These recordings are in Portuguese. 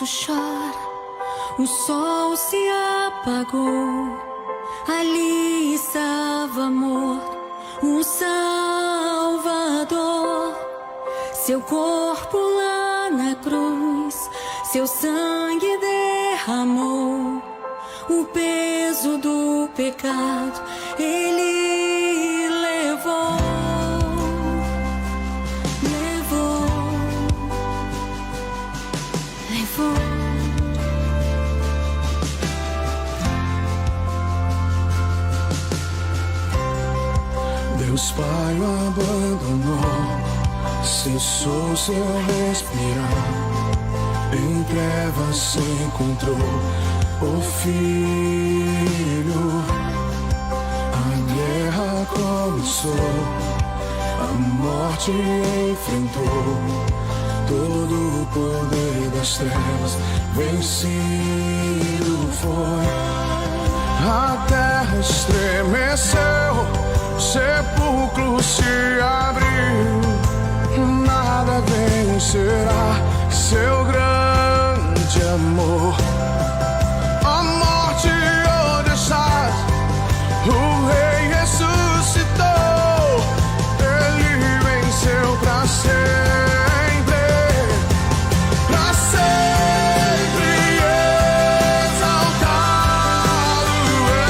chora, o sol se apagou. Ali estava morto o Salvador. Seu corpo lá na cruz, seu sangue derramou. O peso do pecado ele levou. Deus Pai o abandonou, cessou seu respirar. Em trevas se encontrou o Filho. A guerra começou, a morte enfrentou. Todo o poder das trevas vencido foi. A terra estremeceu, o sepulcro se abriu. Nada vencerá seu grande amor. A morte onde estás, o Rei ressuscitou. Ele venceu pra sempre, pra sempre exaltado é,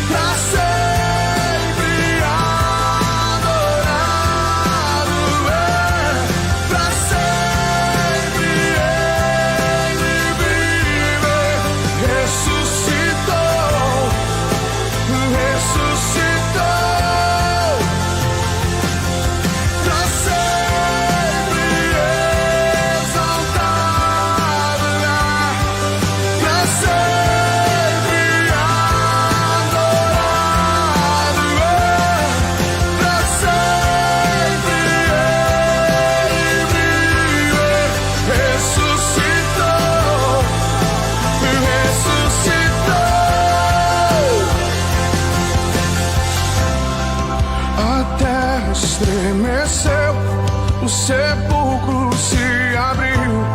pra sempre adorado é, pra sempre ele vive. Ressuscitou, ressuscitou, pra sempre exaltado é, pra sempre adorado é, pra sempre ele vive. Ressuscitou, ressuscitou. A terra estremeceu, o sepulcro se abriu.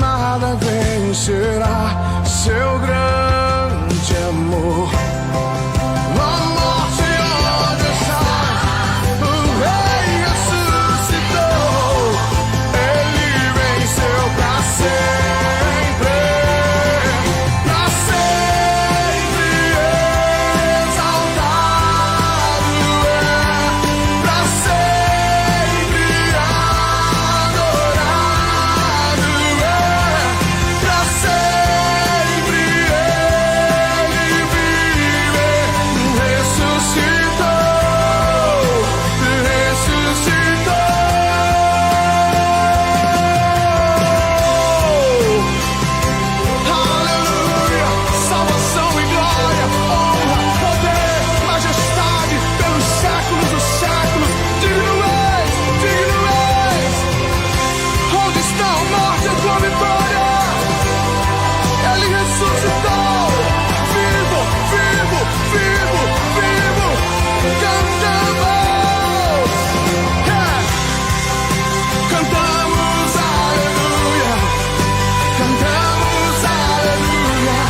Nada vencerá seu grande amor. A morte onde estás, o Rei ressuscitou. Ele venceu pra sempre, pra sempre exaltado é, pra sempre adorado é, pra sempre ele vive. Ressuscitou, ressuscitou. Aleluia, salvação e glória, honra, poder, majestade pelos séculos dos séculos. Digno és, digno és. Onde está a morte, a tua vitória? Ele ressuscitou, vivo, vivo, vivo, vivo. Cantamos, cantamos aleluia, cantamos aleluia,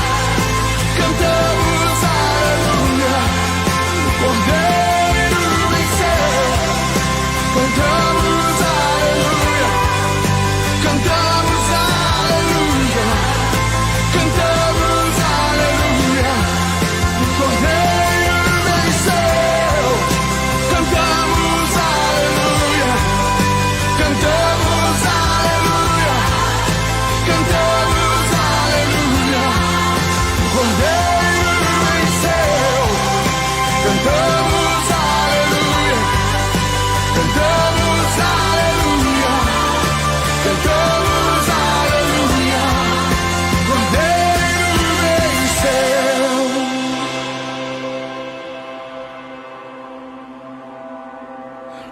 cantamos aleluia. O Cordeiro venceu, cantamos aleluia, cantamos aleluia, cantamos aleluia. O Cordeiro venceu, cantamos aleluia, cantamos aleluia, cantamos aleluia. O Cordeiro venceu, cantamos aleluia, cantamos aleluia, cantamos aleluia. O Cordeiro venceu.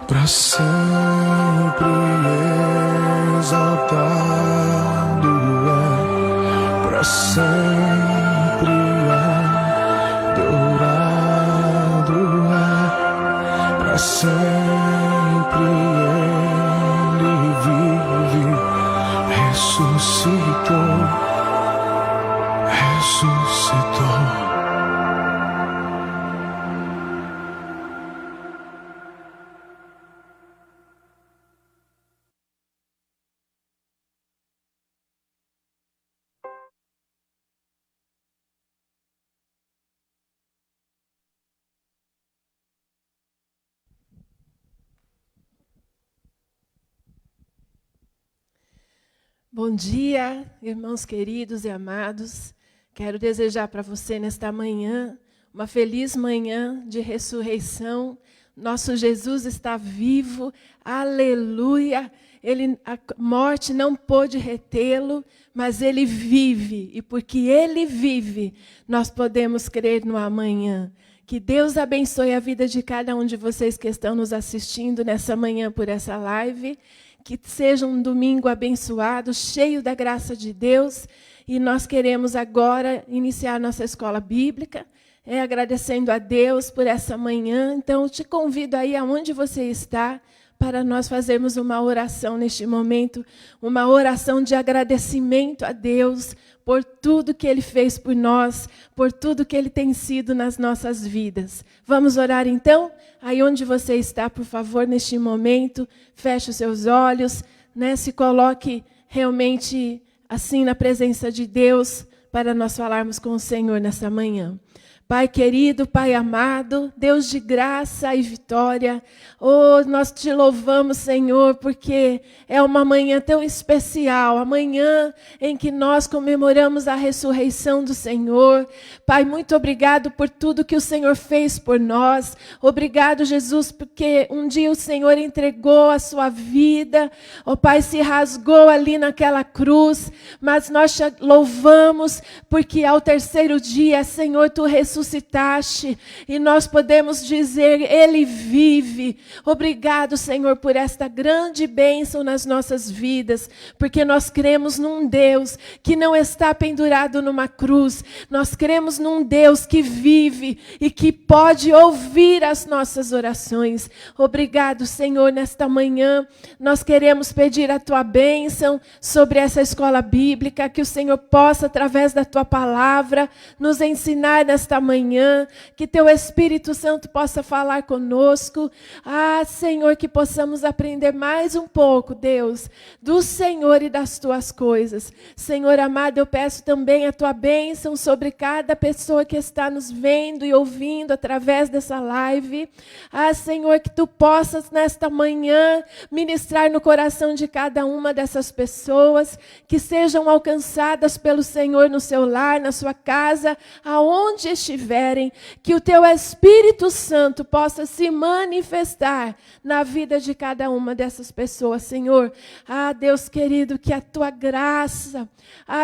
Pra sempre exaltado é, pra sempre adorado é, pra sempre ele vive. Ressuscitou. Bom dia, irmãos queridos e amados. Quero desejar para você nesta manhã uma feliz manhã de ressurreição. Nosso Jesus está vivo, aleluia. A morte não pôde retê-lo, mas ele vive. E porque ele vive, nós podemos crer no amanhã. Que Deus abençoe a vida de cada um de vocês que estão nos assistindo nessa manhã por essa live. Que seja um domingo abençoado, cheio da graça de Deus. E nós queremos agora iniciar nossa escola bíblica, agradecendo a Deus por essa manhã. Então, eu te convido aí aonde você está, para nós fazermos uma oração neste momento, uma oração de agradecimento a Deus por tudo que Ele fez por nós, por tudo que Ele tem sido nas nossas vidas. Vamos orar então? Aí onde você está, por favor, neste momento, feche os seus olhos, se coloque realmente assim na presença de Deus, para nós falarmos com o Senhor nessa manhã. Pai querido, Pai amado, Deus de graça e vitória, nós te louvamos, Senhor, porque é uma manhã tão especial, a manhã em que nós comemoramos a ressurreição do Senhor. Pai, muito obrigado por tudo que o Senhor fez por nós. Obrigado, Jesus, porque um dia o Senhor entregou a sua vida, Pai, se rasgou ali naquela cruz, mas nós te louvamos, porque ao terceiro dia, Senhor, tu ressuscitaste, e nós podemos dizer, Ele vive. Obrigado, Senhor, por esta grande bênção nas nossas vidas, porque nós cremos num Deus que não está pendurado numa cruz, nós cremos num Deus que vive e que pode ouvir as nossas orações. Obrigado, Senhor, nesta manhã, nós queremos pedir a Tua bênção sobre essa escola bíblica, que o Senhor possa, através da Tua palavra, nos ensinar nesta manhã, que Teu Espírito Santo possa falar conosco. Senhor, que possamos aprender mais um pouco, Deus, do Senhor e das Tuas coisas. Senhor amado, eu peço também a Tua bênção sobre cada pessoa que está nos vendo e ouvindo através dessa live. Senhor, que Tu possas nesta manhã ministrar no coração de cada uma dessas pessoas, que sejam alcançadas pelo Senhor no seu lar, na sua casa, aonde estiverem, que o Teu Espírito Santo possa se manifestar na vida de cada uma dessas pessoas, Senhor. Deus querido, que a Tua graça,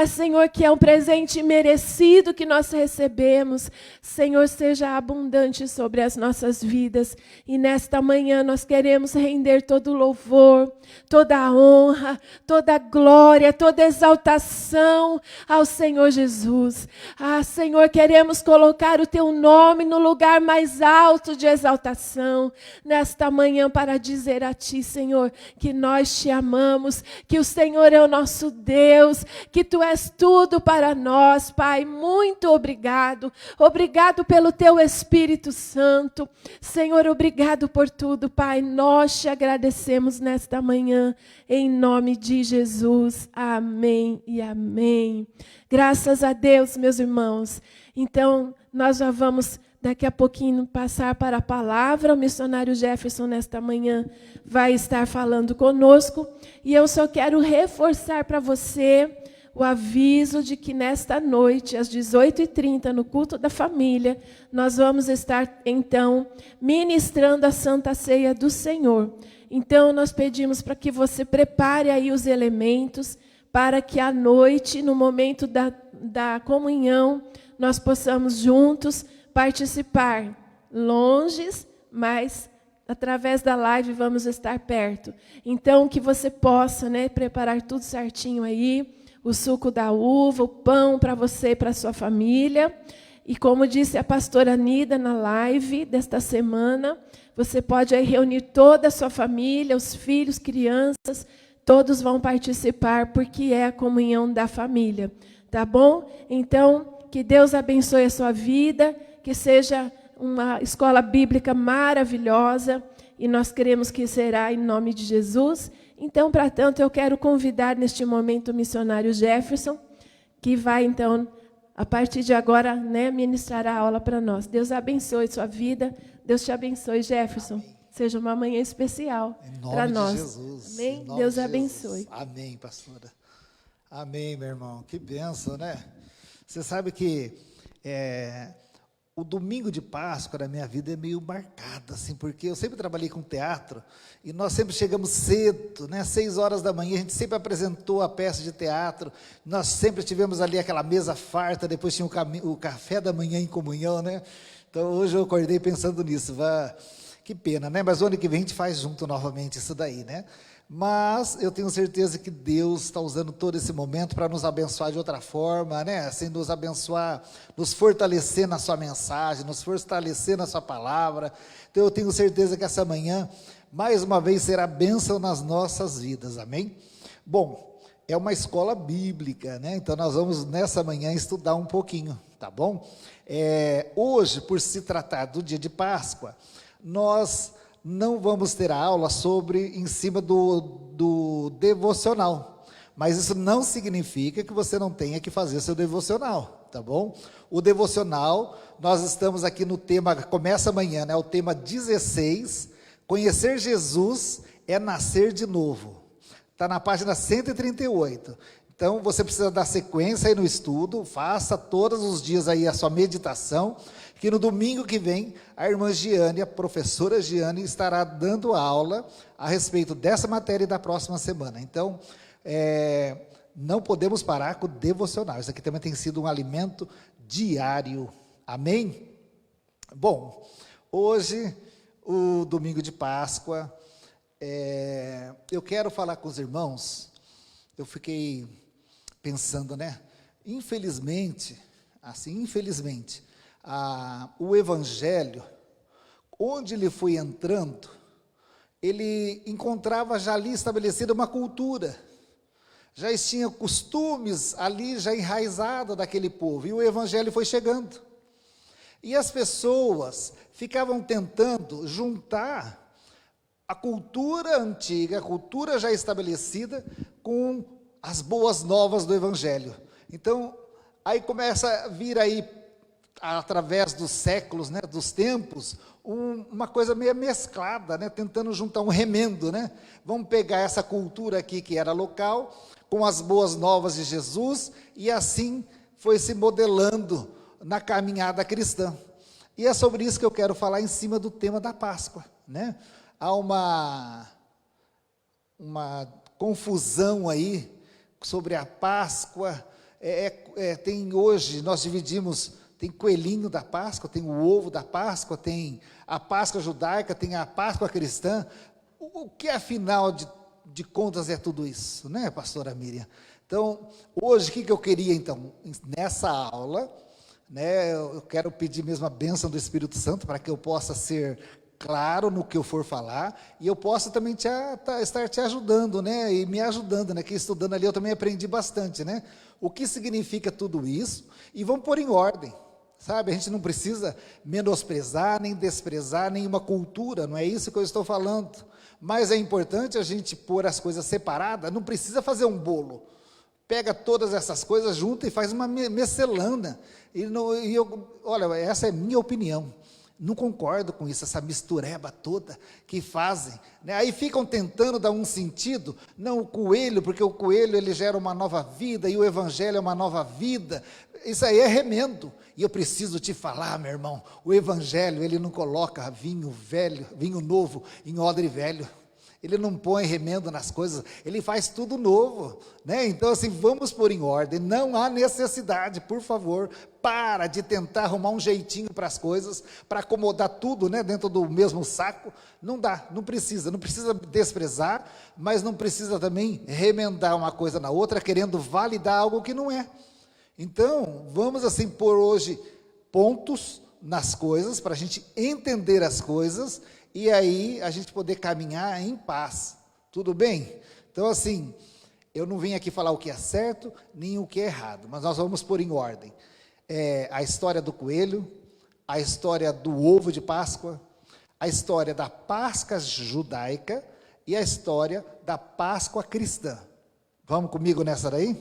Senhor, que é um presente merecido que nós recebemos, Senhor, seja abundante sobre as nossas vidas. E nesta manhã nós queremos render todo o louvor, toda a honra, toda a glória, toda a exaltação ao Senhor Jesus. Senhor, queremos colocar o Teu nome no lugar mais alto de exaltação nesta manhã, para dizer a Ti, Senhor, que nós Te amamos, que o Senhor é o nosso Deus, que Tu és tudo para nós, Pai. Muito obrigado. Obrigado pelo Teu Espírito Santo. Senhor, obrigado por tudo, Pai. Nós Te agradecemos nesta manhã, em nome de Jesus. Amém e amém. Graças a Deus, meus irmãos. Então, nós já vamos daqui a pouquinho passar para a palavra. O missionário Jefferson, nesta manhã, vai estar falando conosco. E eu só quero reforçar para você o aviso de que nesta noite, às 18h30, no culto da família, nós vamos estar, então, ministrando a Santa Ceia do Senhor. Então, nós pedimos para que você prepare aí os elementos, para que à noite, no momento da comunhão, nós possamos juntos participar, longes, mas através da live vamos estar perto. Então, que você possa, preparar tudo certinho aí, o suco da uva, o pão para você e para a sua família. E como disse a pastora Nida na live desta semana, você pode aí reunir toda a sua família, os filhos, crianças, todos vão participar, porque é a comunhão da família, tá bom? Então, que Deus abençoe a sua vida, que seja uma escola bíblica maravilhosa, e nós queremos que será em nome de Jesus. Então, para tanto, eu quero convidar neste momento o missionário Jefferson, que vai, então, a partir de agora, ministrar a aula para nós. Deus abençoe sua vida. Deus te abençoe, Jefferson. Amém. Seja uma manhã especial para nós. Jesus. Amém? Em nome Deus de abençoe. Jesus. Amém, pastora. Amém, meu irmão. Que bênção, né? Você sabe que o domingo de Páscoa na minha vida é meio marcado, assim, porque eu sempre trabalhei com teatro e nós sempre chegamos cedo, né? 6 horas da manhã, a gente sempre apresentou a peça de teatro, nós sempre tivemos ali aquela mesa farta, depois tinha o café da manhã em comunhão, né? Então hoje eu acordei pensando nisso, que pena, né? Mas o ano que vem a gente faz junto novamente isso daí, né? Mas eu tenho certeza que Deus está usando todo esse momento para nos abençoar de outra forma, né? Assim, nos abençoar, nos fortalecer na sua mensagem, nos fortalecer na sua palavra. Então eu tenho certeza que essa manhã, mais uma vez, será bênção nas nossas vidas, amém? Bom, é uma escola bíblica, né? Então nós vamos nessa manhã estudar um pouquinho, tá bom? Hoje, por se tratar do dia de Páscoa, nós não vamos ter a aula em cima do devocional, mas isso não significa que você não tenha que fazer seu devocional, tá bom? O devocional, nós estamos aqui no tema, começa amanhã, né? O tema 16, conhecer Jesus é nascer de novo, está na página 138, então você precisa dar sequência aí no estudo, faça todos os dias aí a sua meditação, que no domingo que vem, a irmã Giane, a professora Giane, estará dando aula a respeito dessa matéria e da próxima semana. Então, não podemos parar com o devocional. Isso aqui também tem sido um alimento diário. Amém? Bom, hoje, o domingo de Páscoa, eu quero falar com os irmãos, eu fiquei pensando, né? Infelizmente, o Evangelho, onde ele foi entrando, ele encontrava já ali estabelecida uma cultura, já tinha costumes ali já enraizados daquele povo, e o Evangelho foi chegando, e as pessoas ficavam tentando juntar a cultura antiga, a cultura já estabelecida, com as boas novas do Evangelho. Então, aí começa a vir aí, através dos séculos, né, dos tempos, uma coisa meio mesclada, né, tentando juntar um remendo, né? Vamos pegar essa cultura aqui que era local, com as boas novas de Jesus, e assim foi se modelando na caminhada cristã. E é sobre isso que eu quero falar em cima do tema da Páscoa, né? Há uma confusão aí sobre a Páscoa, tem hoje, nós dividimos, tem coelhinho da Páscoa, tem o ovo da Páscoa, tem a Páscoa judaica, tem a Páscoa cristã. O que afinal de contas é tudo isso, né, pastora Miriam? Então, hoje, o que eu queria então, nessa aula, né, eu quero pedir mesmo a bênção do Espírito Santo, para que eu possa ser claro no que eu for falar, e eu posso também estar te ajudando, né, e me ajudando, né, que estudando ali eu também aprendi bastante, né, o que significa tudo isso, e vamos pôr em ordem, sabe, a gente não precisa menosprezar, nem desprezar nenhuma cultura, não é isso que eu estou falando, mas é importante a gente pôr as coisas separadas, não precisa fazer um bolo, pega todas essas coisas junto e faz uma miscelânea, olha, essa é minha opinião, não concordo com isso, essa mistureba toda que fazem, né? Aí ficam tentando dar um sentido, não o coelho, porque o coelho ele gera uma nova vida, e o Evangelho é uma nova vida, isso aí é remendo, e eu preciso te falar, meu irmão, o Evangelho ele não coloca vinho novo em odre velho, ele não põe remendo nas coisas, ele faz tudo novo, né? Então assim, vamos pôr em ordem, não há necessidade, por favor, para de tentar arrumar um jeitinho para as coisas, para acomodar tudo, né, dentro do mesmo saco, não dá, não precisa desprezar, mas não precisa também remendar uma coisa na outra, querendo validar algo que não é. Então, vamos assim pôr hoje pontos nas coisas, para a gente entender as coisas, e aí a gente poder caminhar em paz, tudo bem? Então assim, eu não vim aqui falar o que é certo, nem o que é errado, mas nós vamos pôr em ordem, a história do coelho, a história do ovo de Páscoa, a história da Páscoa judaica, e a história da Páscoa cristã, vamos comigo nessa daí?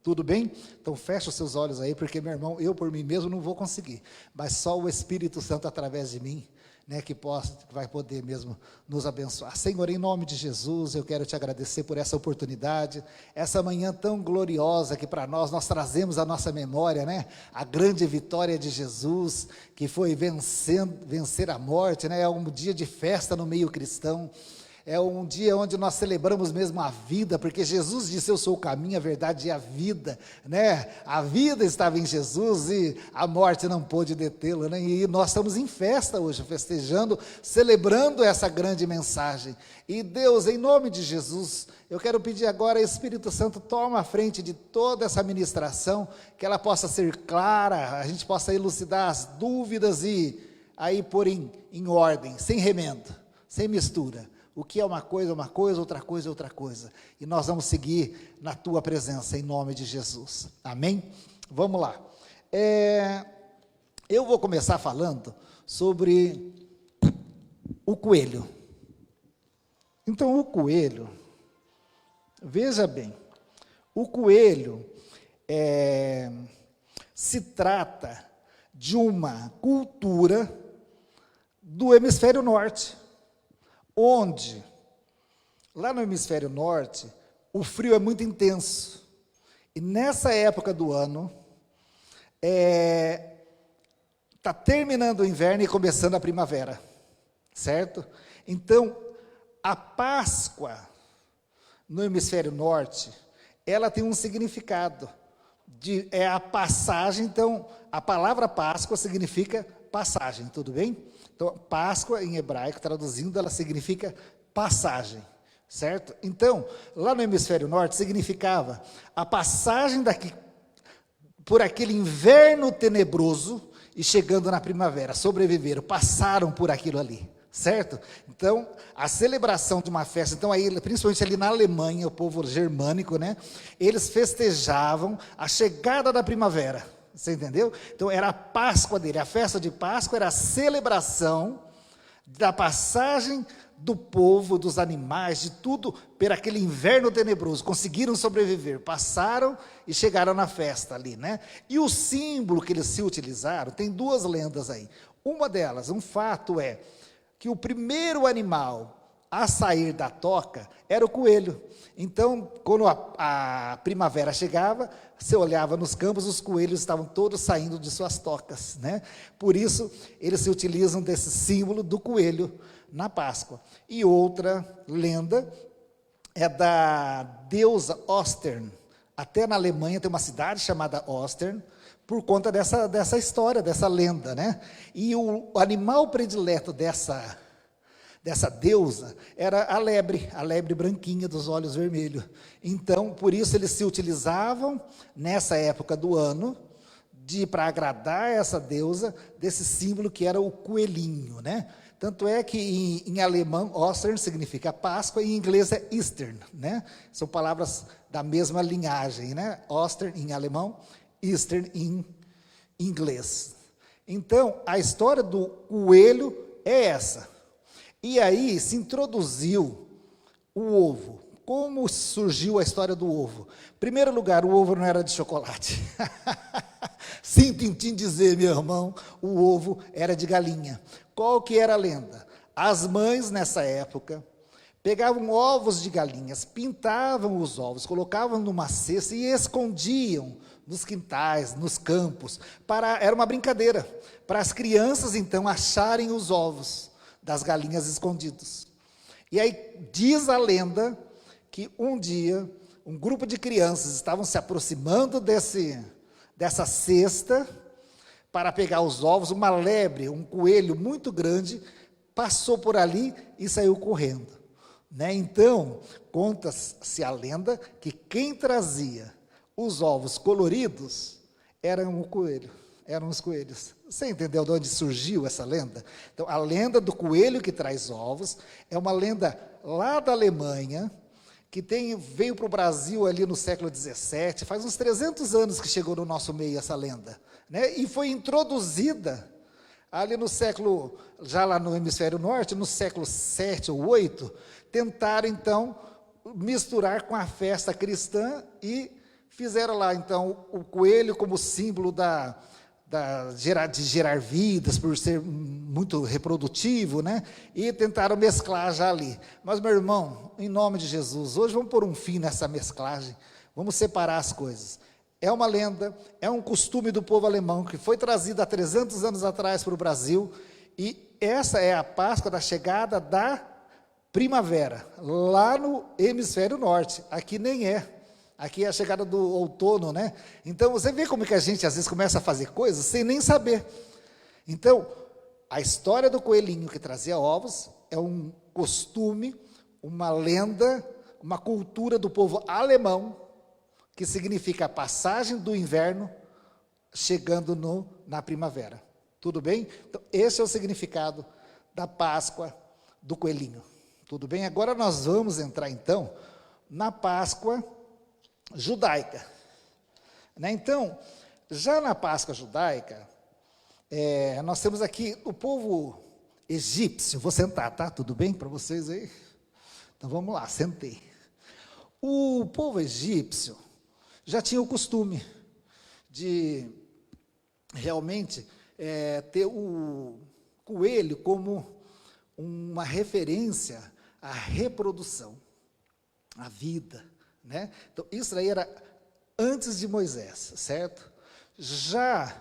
Tudo bem? Então fecha os seus olhos aí, porque meu irmão, eu por mim mesmo não vou conseguir, mas só o Espírito Santo através de mim, né, que vai poder mesmo nos abençoar. Senhor, em nome de Jesus, eu quero te agradecer por essa oportunidade, essa manhã tão gloriosa que para nós trazemos à nossa memória, né, a grande vitória de Jesus, que foi vencer a morte, né, é um dia de festa no meio cristão. É um dia onde nós celebramos mesmo a vida, porque Jesus disse, eu sou o caminho, a verdade e a vida, né? A vida estava em Jesus e a morte não pôde detê-la, né? E nós estamos em festa hoje, festejando, celebrando essa grande mensagem. E Deus, em nome de Jesus, eu quero pedir agora, Espírito Santo, toma a frente de toda essa ministração, que ela possa ser clara, a gente possa elucidar as dúvidas e aí pôr em ordem, sem remendo, sem mistura. O que é uma coisa, outra coisa é outra coisa. E nós vamos seguir na tua presença, em nome de Jesus. Amém? Vamos lá. Eu vou começar falando sobre o coelho. Então, o coelho, veja bem, o coelho se trata de uma cultura do hemisfério norte, onde, lá no hemisfério norte, o frio é muito intenso. E nessa época do ano, está terminando o inverno e começando a primavera, certo? Então, a Páscoa, no hemisfério norte, ela tem um significado, é a passagem. Então, a palavra Páscoa significa passagem, tudo bem? Então, Páscoa, em hebraico, traduzindo, ela significa passagem, certo? Então, lá no hemisfério norte, significava a passagem por aquele inverno tenebroso e chegando na primavera, sobreviveram, passaram por aquilo ali, certo? Então, a celebração de uma festa, então aí, principalmente ali na Alemanha, o povo germânico, né? Eles festejavam a chegada da primavera. Você entendeu? Então era a Páscoa dele, a festa de Páscoa era a celebração da passagem do povo, dos animais, de tudo, por aquele inverno tenebroso. Conseguiram sobreviver, passaram e chegaram na festa ali, né? E o símbolo que eles se utilizaram, tem duas lendas aí. Uma delas, um fato é que o primeiro animal a sair da toca era o coelho. Então, quando a primavera chegava, você olhava nos campos, os coelhos estavam todos saindo de suas tocas, né? Por isso, eles se utilizam desse símbolo do coelho na Páscoa. E outra lenda é da deusa Ostern. Até na Alemanha tem uma cidade chamada Ostern, por conta dessa história, dessa lenda, né? E o animal predileto dessa deusa era a lebre branquinha dos olhos vermelhos. Então, por isso eles se utilizavam, nessa época do ano, para agradar essa deusa, desse símbolo que era o coelhinho, né? Tanto é que em alemão, Ostern significa Páscoa, e em inglês é Eastern, né? São palavras da mesma linhagem, né? Ostern em alemão, Eastern em inglês. Então, a história do coelho é essa. E aí se introduziu o ovo. Como surgiu a história do ovo? Em primeiro lugar, o ovo não era de chocolate. Sinto em te dizer, meu irmão, o ovo era de galinha. Qual que era a lenda? As mães, nessa época, pegavam ovos de galinhas, pintavam os ovos, colocavam numa cesta e escondiam nos quintais, nos campos. Era uma brincadeira, para as crianças, então, acharem os ovos das galinhas escondidos. E aí diz a lenda que um dia um grupo de crianças estavam se aproximando dessa cesta para pegar os ovos. Uma lebre, um coelho muito grande, passou por ali e saiu correndo, né? Então, conta-se a lenda que quem trazia os ovos coloridos eram os coelhos. Você entendeu de onde surgiu essa lenda? Então, a lenda do coelho que traz ovos é uma lenda lá da Alemanha, que veio para o Brasil ali no século XVII, faz uns 300 anos que chegou no nosso meio essa lenda, né? E foi introduzida ali no século, já lá no hemisfério norte, no século 7 ou 8, tentaram então misturar com a festa cristã e fizeram lá então o coelho como símbolo de gerar vidas, por ser muito reprodutivo, né? E tentaram mesclar já ali. Mas, meu irmão, em nome de Jesus, hoje vamos pôr um fim nessa mesclagem, vamos separar as coisas. É uma lenda, é um costume do povo alemão, que foi trazido há 300 anos atrás para o Brasil, e essa é a Páscoa da chegada da primavera, lá no hemisfério norte. Aqui nem é. Aqui é a chegada do outono, né? Então, você vê como que a gente às vezes começa a fazer coisas sem nem saber. Então, a história do coelhinho que trazia ovos é um costume, uma lenda, uma cultura do povo alemão, que significa a passagem do inverno chegando na primavera. Tudo bem? Então, esse é o significado da Páscoa do coelhinho. Tudo bem? Agora nós vamos entrar, então, na Páscoa judaica. Né? Então, já na Páscoa judaica, nós temos aqui o povo egípcio. Vou sentar, tá? Tudo bem para vocês aí? Então, vamos lá, sentei. O povo egípcio já tinha o costume de realmente ter o coelho como uma referência à reprodução, à vida, né? Então, isso aí era antes de Moisés, certo? Já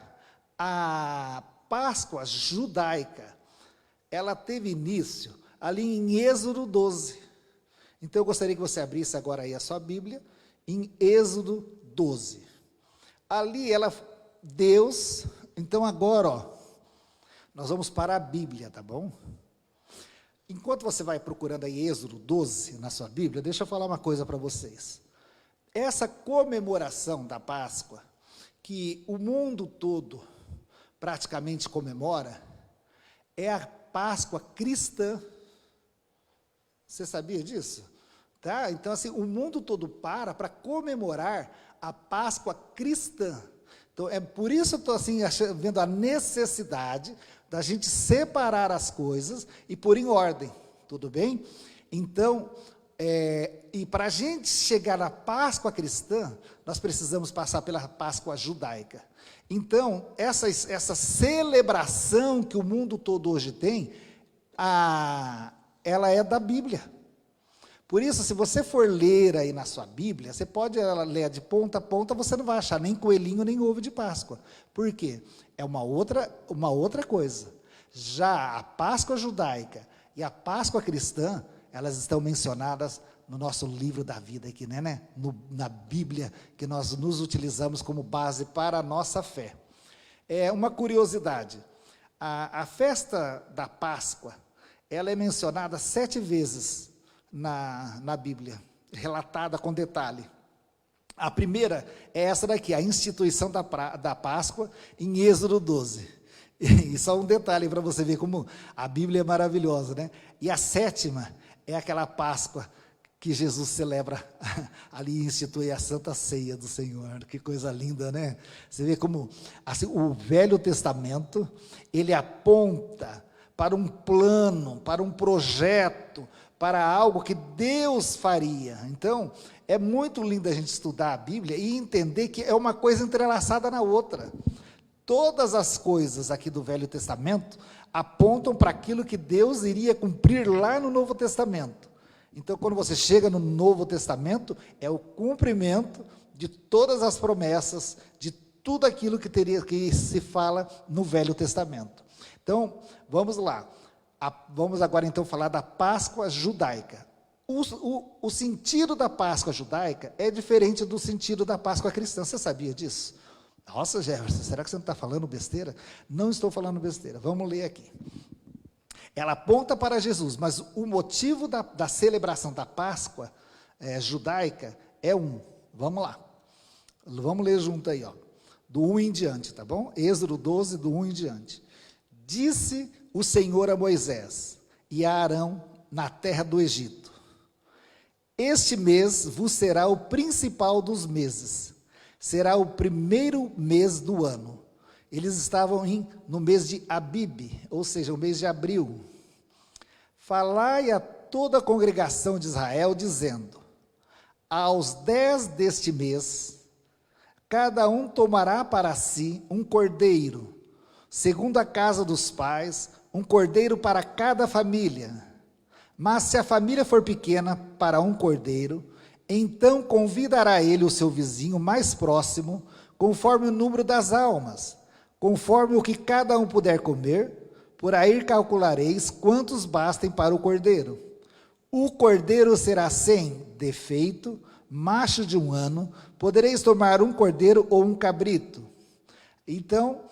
a Páscoa judaica, ela teve início ali em Êxodo 12. Então, eu gostaria que você abrisse agora aí a sua Bíblia, em Êxodo 12. Ali, Deus, então agora, ó, nós vamos para a Bíblia, tá bom? Enquanto você vai procurando aí Êxodo 12 na sua Bíblia, deixa eu falar uma coisa para vocês. Essa comemoração da Páscoa, que o mundo todo praticamente comemora, é a Páscoa cristã. Você sabia disso? Tá? Então, assim, o mundo todo para comemorar a Páscoa cristã. Então, é por isso que eu estou assim, vendo a necessidade da gente separar as coisas e pôr em ordem, tudo bem? Então, e para a gente chegar na Páscoa cristã, nós precisamos passar pela Páscoa judaica. Então, essa celebração que o mundo todo hoje tem, ela é da Bíblia. Por isso, se você for ler aí na sua Bíblia, você pode ler de ponta a ponta, você não vai achar nem coelhinho, nem ovo de Páscoa. Por quê? É uma outra coisa. Já a Páscoa judaica e a Páscoa cristã, elas estão mencionadas no nosso livro da vida aqui, né? Na Bíblia, que nós nos utilizamos como base para a nossa fé. É uma curiosidade, a festa da Páscoa, ela é mencionada 7 vezes na Bíblia, relatada com detalhe. A primeira é essa daqui, a instituição da Páscoa, em Êxodo 12. E só um detalhe para você ver como a Bíblia é maravilhosa, né? E a 7ª é aquela Páscoa que Jesus celebra ali, institui a Santa Ceia do Senhor. Que coisa linda, né? Você vê como assim, o Velho Testamento, ele aponta para um plano, para um projeto, para algo que Deus faria. Então, é muito lindo a gente estudar a Bíblia e entender que é uma coisa entrelaçada na outra. Todas as coisas aqui do Velho Testamento apontam para aquilo que Deus iria cumprir lá no Novo Testamento. Então, quando você chega no Novo Testamento, é o cumprimento de todas as promessas, de tudo aquilo que se fala no Velho Testamento. Então, vamos lá. Vamos agora então falar da Páscoa judaica. O sentido da Páscoa judaica é diferente do sentido da Páscoa cristã. Você sabia disso? Nossa, Jefferson, será que você não está falando besteira? Não estou falando besteira. Vamos ler aqui. Ela aponta para Jesus, mas o motivo da celebração da Páscoa judaica é um. Vamos lá. Vamos ler junto aí, ó. Do 1 em diante, tá bom? Êxodo 12, do 1 em diante. Disse o Senhor a Moisés e a Arão na terra do Egito: este mês vos será o principal dos meses, será o primeiro mês do ano. Eles estavam no mês de Abibe, ou seja, o mês de abril. Falai a toda a congregação de Israel, dizendo: aos 10 deste mês, Cada um tomará para si um cordeiro, segundo a casa dos pais, um cordeiro para cada família. Mas se a família for pequena para um cordeiro, então convidará ele o seu vizinho mais próximo, conforme o número das almas, conforme o que cada um puder comer, por aí calculareis quantos bastem para o cordeiro. O cordeiro será sem defeito, macho de 1 ano, podereis tomar um cordeiro ou um cabrito. Então,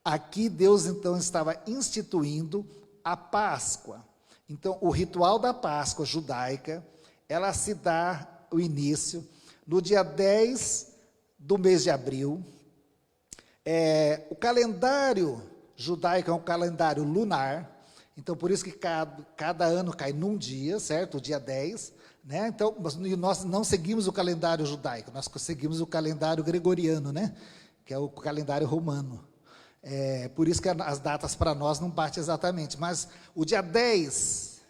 aqui Deus então estava instituindo a Páscoa. Então, o ritual da Páscoa judaica, ela se dá o início no dia 10 do mês de abril. O calendário judaico é um calendário lunar, então por isso que cada ano cai num dia, certo? O dia 10, né? Então, nós não seguimos o calendário judaico, nós seguimos o calendário gregoriano, né? Que é o calendário romano. Por isso que as datas para nós não batem exatamente, mas o dia 10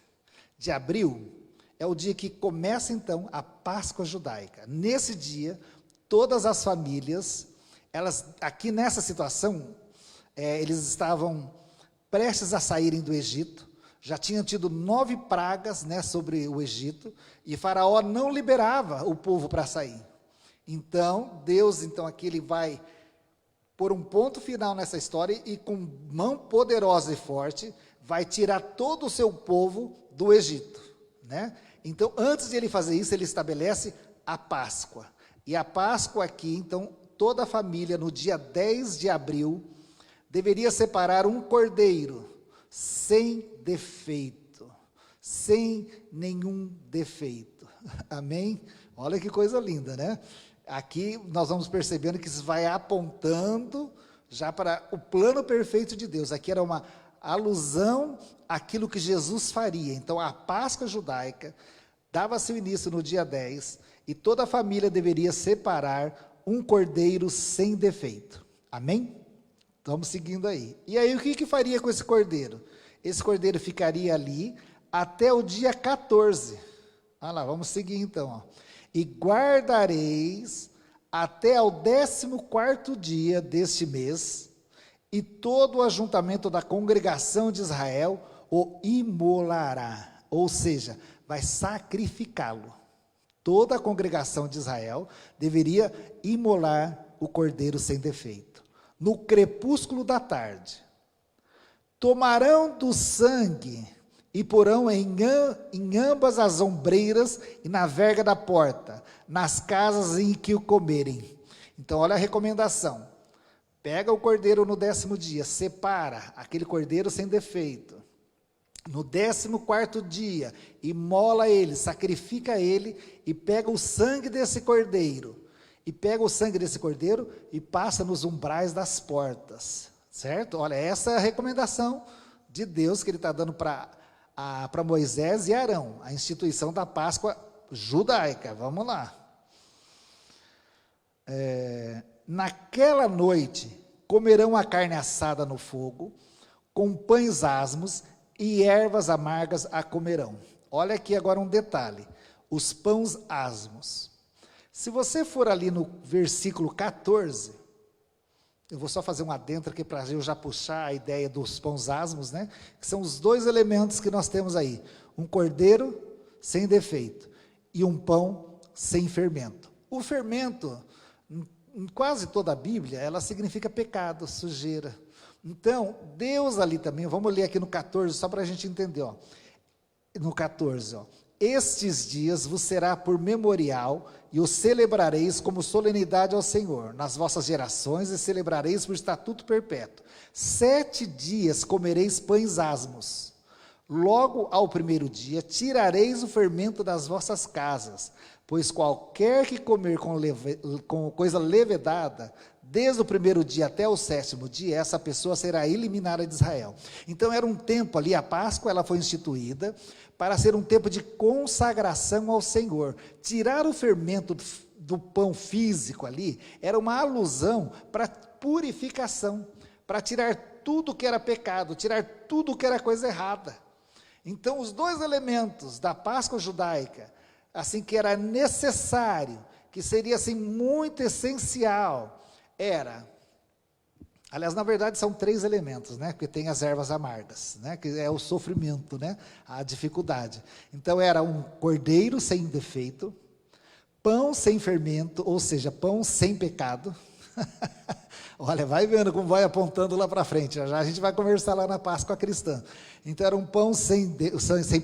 de abril é o dia que começa então a Páscoa judaica. Nesse dia, todas as famílias, elas, aqui nessa situação, eles estavam prestes a saírem do Egito, já tinham tido 9 pragas, né, sobre o Egito, e Faraó não liberava o povo para sair. Então, Deus, então aqui ele vai por um ponto final nessa história e com mão poderosa e forte, vai tirar todo o seu povo do Egito, né? Então, antes de ele fazer isso, ele estabelece a Páscoa. E a Páscoa aqui, então, toda a família, no dia 10 de abril, deveria separar um cordeiro, sem defeito, sem nenhum defeito. Amém? Olha que coisa linda, né? Aqui nós vamos percebendo que isso vai apontando já para o plano perfeito de Deus. Aqui era uma alusão àquilo que Jesus faria. Então, a Páscoa judaica dava seu início no dia 10 e toda a família deveria separar um cordeiro sem defeito. Amém? Estamos seguindo aí. E aí, o que faria com esse cordeiro? Esse cordeiro ficaria ali até o dia 14. Olha lá, vamos seguir então, ó. E guardareis até ao 14º dia deste mês, e todo o ajuntamento da congregação de Israel o imolará, ou seja, vai sacrificá-lo. Toda a congregação de Israel deveria imolar o cordeiro sem defeito. No crepúsculo da tarde, tomarão do sangue e porão em ambas as ombreiras e na verga da porta, nas casas em que o comerem. Então, olha a recomendação. Pega o cordeiro no 10º dia, separa aquele cordeiro sem defeito. No 14º dia, imola ele, sacrifica ele e pega o sangue desse cordeiro. E pega o sangue desse cordeiro e passa nos umbrais das portas. Certo? Olha, essa é a recomendação de Deus que ele está dando para Moisés e Arão, a instituição da Páscoa judaica. Vamos lá. Naquela noite, comerão a carne assada no fogo, com pães asmos e ervas amargas a comerão. Olha aqui agora um detalhe, os pães asmos. Se você for ali no versículo 14, eu vou só fazer um adentro aqui para eu já puxar a ideia dos pães asmos, né? Que são os 2 elementos que nós temos aí. Um cordeiro sem defeito e um pão sem fermento. O fermento, em quase toda a Bíblia, ela significa pecado, sujeira. Então, Deus ali também, vamos ler aqui no 14, só para a gente entender, ó. No 14, ó. Estes dias vos será por memorial, e os celebrareis como solenidade ao Senhor, nas vossas gerações, e celebrareis por estatuto perpétuo. 7 dias comereis pães asmos. Logo ao 1º dia, tirareis o fermento das vossas casas, pois qualquer que comer com coisa levedada, desde o 1º dia até o 7º dia, essa pessoa será eliminada de Israel. Então era um tempo ali, a Páscoa ela foi instituída para ser um tempo de consagração ao Senhor. Tirar o fermento do pão físico ali era uma alusão para purificação, para tirar tudo que era pecado, tirar tudo que era coisa errada. Então os 2 elementos da Páscoa judaica, assim que era necessário que seria assim muito essencial, aliás, na verdade são 3 elementos, né? Porque tem as ervas amargas, né? Que é o sofrimento, né? A dificuldade. Então era um cordeiro sem defeito, pão sem fermento, ou seja, pão sem pecado. Olha, vai vendo como vai apontando lá para frente, já a gente vai conversar lá na Páscoa cristã. Então era um pão sem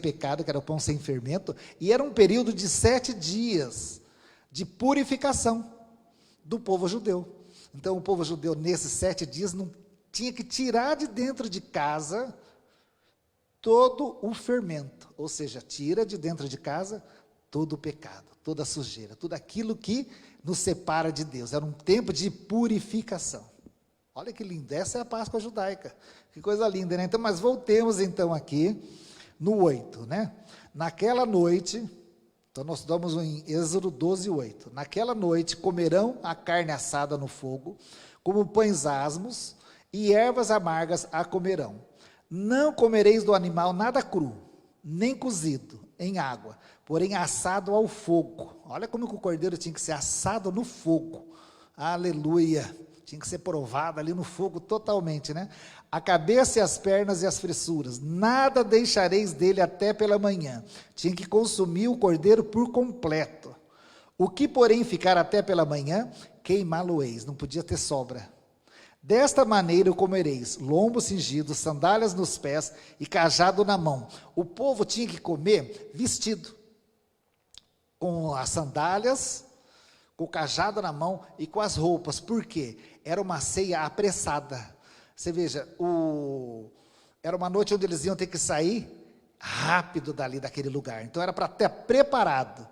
pecado, que era o pão sem fermento, e era um período de 7 dias de purificação do povo judeu. Então o povo judeu nesses 7 dias não tinha que tirar de dentro de casa todo o fermento, ou seja, tira de dentro de casa todo o pecado, toda a sujeira, tudo aquilo que nos separa de Deus. Era um tempo de purificação. Olha que lindo, essa é a Páscoa judaica, que coisa linda, né? Então, mas voltemos então aqui no 8, né? Naquela noite, então nós estamos em Êxodo 12, 8. Naquela noite comerão a carne assada no fogo, como pães asmos, e ervas amargas a comerão. Não comereis do animal nada cru, nem cozido em água, porém assado ao fogo. Olha como que o cordeiro tinha que ser assado no fogo. Aleluia! Tinha que ser provado ali no fogo totalmente, né? A cabeça e as pernas e as fressuras, nada deixareis dele até pela manhã. Tinha que consumir o cordeiro por completo. O que, porém, ficar até pela manhã, queimá-lo-eis, não podia ter sobra. Desta maneira o comereis, lombo cingido, sandálias nos pés e cajado na mão. O povo tinha que comer vestido, com as sandálias, com o cajado na mão e com as roupas. Por quê? Era uma ceia apressada. Você veja, era uma noite onde eles iam ter que sair rápido daquele lugar. Então era para estar preparado.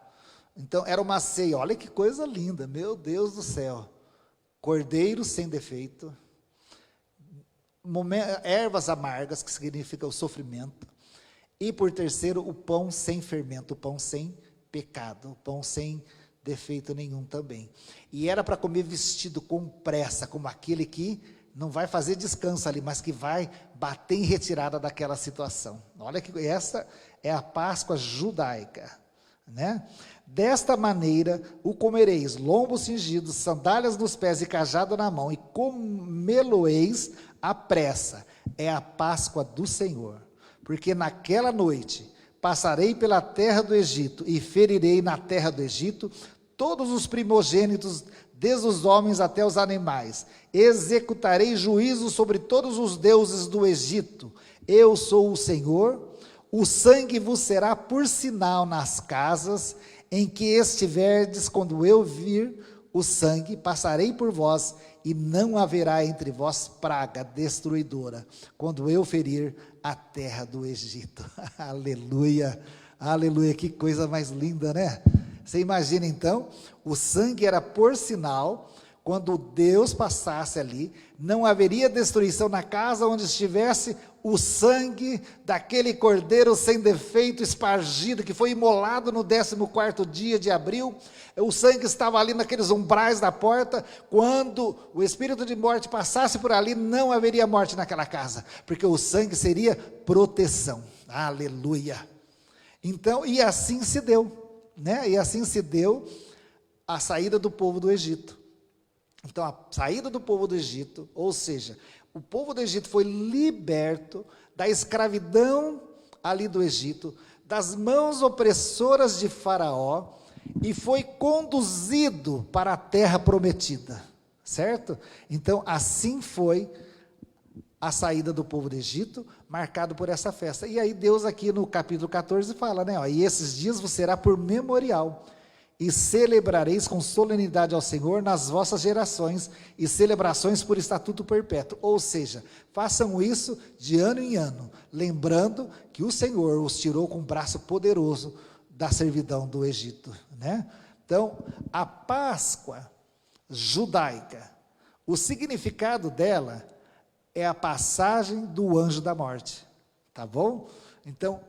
Então era uma ceia, olha que coisa linda, meu Deus do céu. Cordeiro sem defeito, ervas amargas, que significa o sofrimento. E por terceiro, o pão sem fermento, o pão sem pecado, o pão sem defeito nenhum também. E era para comer vestido com pressa, como aquele que não vai fazer descanso ali, mas que vai bater em retirada daquela situação. Olha que essa é a Páscoa judaica, né? Desta maneira o comereis, lombo cingido, sandálias nos pés e cajado na mão, e comê-lo-eis à pressa. É a Páscoa do Senhor, porque naquela noite passarei pela terra do Egito e ferirei na terra do Egito todos os primogênitos, desde os homens até os animais. Executarei juízo sobre todos os deuses do Egito. Eu sou o Senhor. O sangue vos será por sinal nas casas em que estiverdes. Quando eu vir o sangue, passarei por vós, e não haverá entre vós praga destruidora, quando eu ferir a terra do Egito. Aleluia, aleluia, que coisa mais linda, né? Você imagina então, o sangue era por sinal, quando Deus passasse ali, não haveria destruição na casa onde estivesse o sangue daquele cordeiro sem defeito espargido, que foi imolado no 14º dia de abril. O sangue estava ali naqueles umbrais da porta. Quando o espírito de morte passasse por ali, não haveria morte naquela casa, porque o sangue seria proteção. Aleluia. Então, e assim se deu, né? E assim se deu a saída do povo do Egito. Então, a saída do povo do Egito, ou seja, o povo do Egito foi liberto da escravidão ali do Egito, das mãos opressoras de Faraó, e foi conduzido para a terra prometida, certo? Então, assim foi a saída do povo do Egito, marcado por essa festa. E aí Deus aqui no capítulo 14 fala, né? Ó, e esses dias vos será por memorial, e celebrareis com solenidade ao Senhor nas vossas gerações, e celebrações por estatuto perpétuo. Ou seja, façam isso de ano em ano, lembrando que o Senhor os tirou com um braço poderoso da servidão do Egito, né? Então, a Páscoa judaica, o significado dela é a passagem do anjo da morte, tá bom? Então,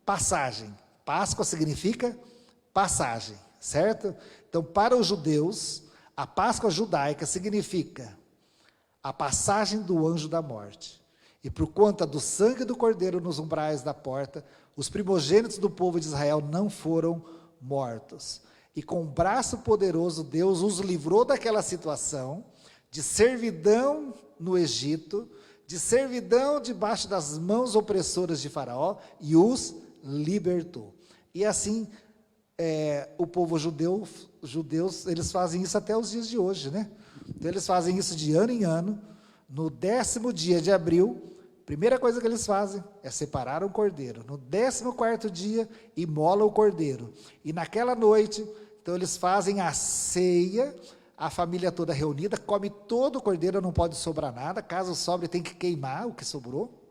passagem, Páscoa significa passagem, certo? Então, para os judeus, a Páscoa judaica significa a passagem do anjo da morte. E por conta do sangue do cordeiro nos umbrais da porta, os primogênitos do povo de Israel não foram mortos. E com o braço poderoso, Deus os livrou daquela situação de servidão no Egito, de servidão debaixo das mãos opressoras de Faraó, e os libertou. E assim, o povo judeus, eles fazem isso até os dias de hoje, né? Então, eles fazem isso de ano em ano. No 10º dia de abril, primeira coisa que eles fazem é separar um cordeiro. No 14º dia, imola o cordeiro. E naquela noite, então eles fazem a ceia, a família toda reunida, come todo o cordeiro, não pode sobrar nada, caso sobre tem que queimar o que sobrou.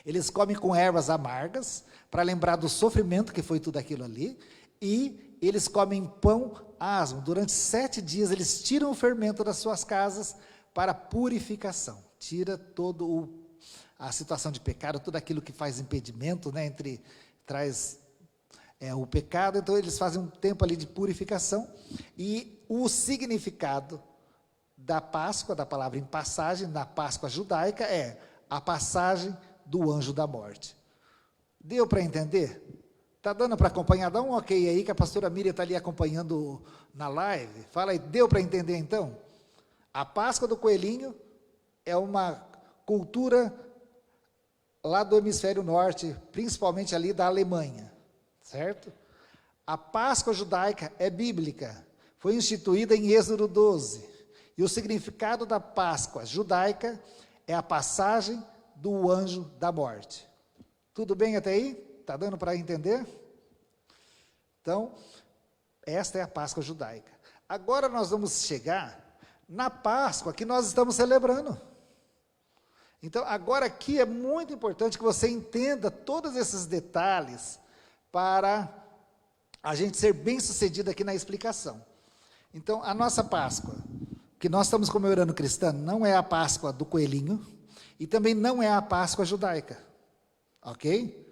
Eles comem com ervas amargas, para lembrar do sofrimento que foi tudo aquilo ali, e eles comem pão asmo. Durante 7 dias eles tiram o fermento das suas casas para purificação. Tira a situação de pecado, tudo aquilo que faz impedimento, né, traz o pecado. Então eles fazem um tempo ali de purificação. E o significado da Páscoa, da palavra em passagem, na Páscoa judaica, é a passagem do anjo da morte. Deu para entender? Está dando para acompanhar? Dá um ok aí, que a pastora Miriam está ali acompanhando na live. Fala aí, deu para entender então? A Páscoa do coelhinho é uma cultura lá do hemisfério norte, principalmente ali da Alemanha, certo? A Páscoa judaica é bíblica, foi instituída em Êxodo 12, e o significado da Páscoa judaica é a passagem do anjo da morte. Tudo bem até aí? Está dando para entender? Então, esta é a Páscoa judaica. Agora nós vamos chegar na Páscoa que nós estamos celebrando. Então, agora aqui é muito importante que você entenda todos esses detalhes para a gente ser bem sucedido aqui na explicação. Então, a nossa Páscoa, que nós estamos comemorando cristã, não é a Páscoa do coelhinho e também não é a Páscoa judaica, ok?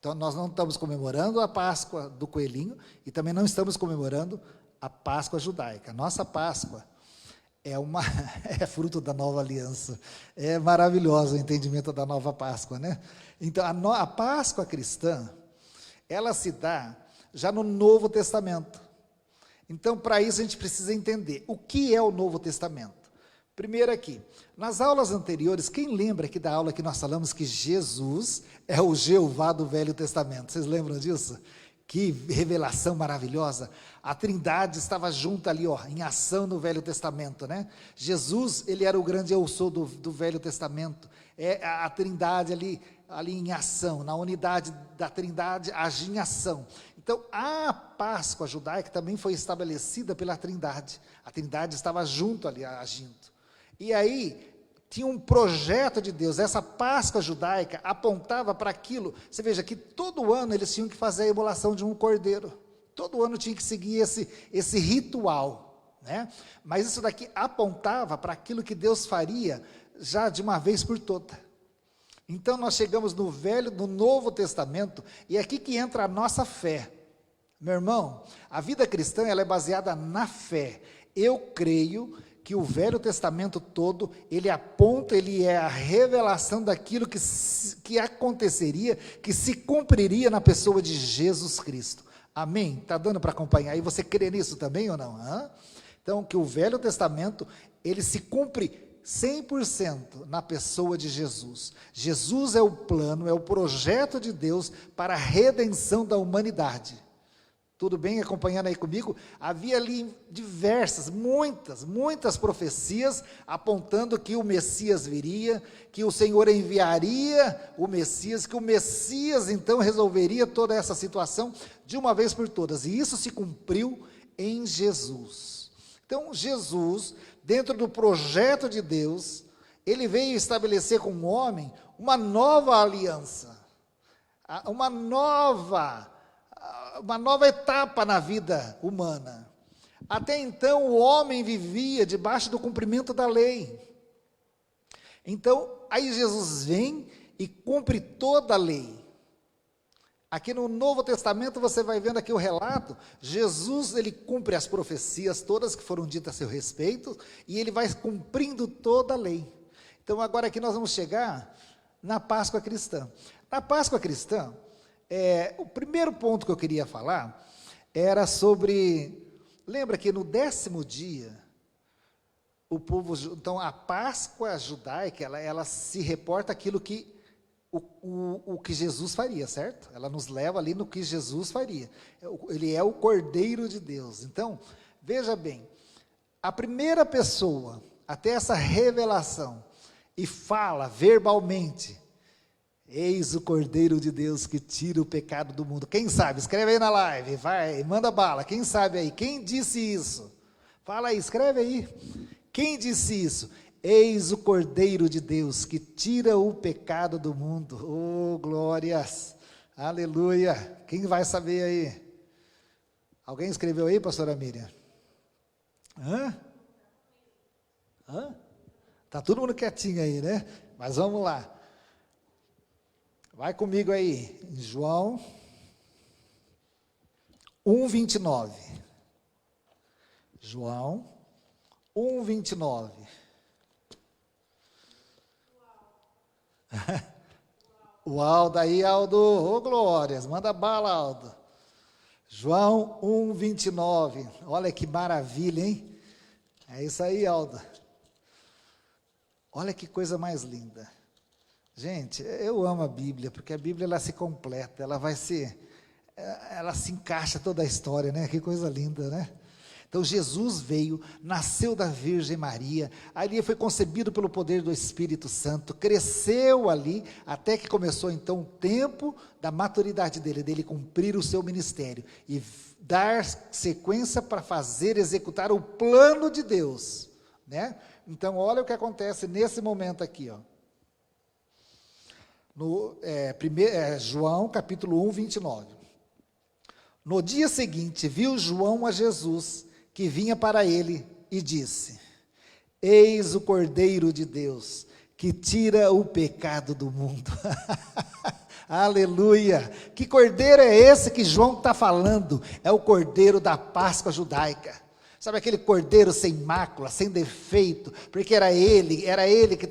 Então, nós não estamos comemorando a Páscoa do coelhinho e também não estamos comemorando a Páscoa judaica. Nossa Páscoa é fruto da nova aliança. É maravilhoso o entendimento da nova Páscoa, né? Então, a Páscoa cristã, ela se dá já no Novo Testamento. Então, para isso a gente precisa entender o que é o Novo Testamento. Primeiro aqui, nas aulas anteriores, quem lembra aqui da aula que nós falamos que Jesus é o Jeová do Velho Testamento? Vocês lembram disso? Que revelação maravilhosa. A Trindade estava junto ali, em ação no Velho Testamento, né? Jesus, ele era o grande eu sou do Velho Testamento. É a Trindade ali em ação, na unidade da Trindade, agia em ação. Então, a Páscoa judaica também foi estabelecida pela Trindade. A Trindade estava junto ali, agindo. E aí, tinha um projeto de Deus. Essa Páscoa judaica apontava para aquilo. Você veja que todo ano eles tinham que fazer a imolação de um cordeiro. Todo ano tinha que seguir esse ritual, né? Mas isso daqui apontava para aquilo que Deus faria já de uma vez por toda. Então nós chegamos no Novo Testamento, e é aqui que entra a nossa fé. Meu irmão, a vida cristã ela é baseada na fé. Eu creio que o Velho Testamento todo, ele aponta, ele é a revelação daquilo que aconteceria, que se cumpriria na pessoa de Jesus Cristo. Amém? Está dando para acompanhar? E você crê nisso também ou não? Então, que o Velho Testamento, ele se cumpre 100% na pessoa de Jesus. Jesus é o plano, é o projeto de Deus para a redenção da humanidade. Tudo bem acompanhando aí comigo? Havia ali muitas profecias apontando que o Messias viria, que o Senhor enviaria o Messias, que o Messias então resolveria toda essa situação de uma vez por todas. E isso se cumpriu em Jesus. Então, Jesus, dentro do projeto de Deus, ele veio estabelecer com o homem uma nova aliança, uma nova etapa na vida humana. Até então o homem vivia debaixo do cumprimento da lei. Então, aí Jesus vem e cumpre toda a lei. Aqui no Novo Testamento você vai vendo aqui o relato, Jesus ele cumpre as profecias todas que foram ditas a seu respeito, e ele vai cumprindo toda a lei. Então agora aqui nós vamos chegar na Páscoa cristã. Na Páscoa cristã, o primeiro ponto que eu queria falar era sobre, lembra que no 10º dia, o povo, então a Páscoa judaica, ela se reporta aquilo que o que Jesus faria, certo? Ela nos leva ali no que Jesus faria. Ele é o Cordeiro de Deus. Então, veja bem, a primeira pessoa, até essa revelação, e fala verbalmente, eis o Cordeiro de Deus que tira o pecado do mundo. Quem sabe? Escreve aí na live, vai, manda bala. Quem sabe aí? Quem disse isso? Fala aí, escreve aí. Quem disse isso? Eis o Cordeiro de Deus que tira o pecado do mundo. Oh, glórias! Aleluia! Quem vai saber aí? Alguém escreveu aí, pastora Miriam? Hã? Tá todo mundo quietinho aí, né? Mas vamos lá. Vai comigo aí, em João 1:29. João 1:29. O Aldo aí, Aldo, ô glórias, manda bala, Aldo. João 1:29, olha que maravilha, hein? É isso aí, Aldo. Olha que coisa mais linda. Gente, eu amo a Bíblia, porque a Bíblia ela se completa, ela se encaixa toda a história, né? Que coisa linda, né? Então Jesus veio, nasceu da Virgem Maria, ali foi concebido pelo poder do Espírito Santo, cresceu ali, até que começou então o tempo da maturidade dele cumprir o seu ministério, e dar sequência para executar o plano de Deus, né? Então olha o que acontece nesse momento aqui, ó. João capítulo 1:29. No dia seguinte, viu João a Jesus, que vinha para ele, e disse, eis o Cordeiro de Deus, que tira o pecado do mundo. Aleluia! Que cordeiro é esse que João está falando? É o cordeiro da Páscoa judaica. Sabe aquele cordeiro sem mácula, sem defeito, porque era ele que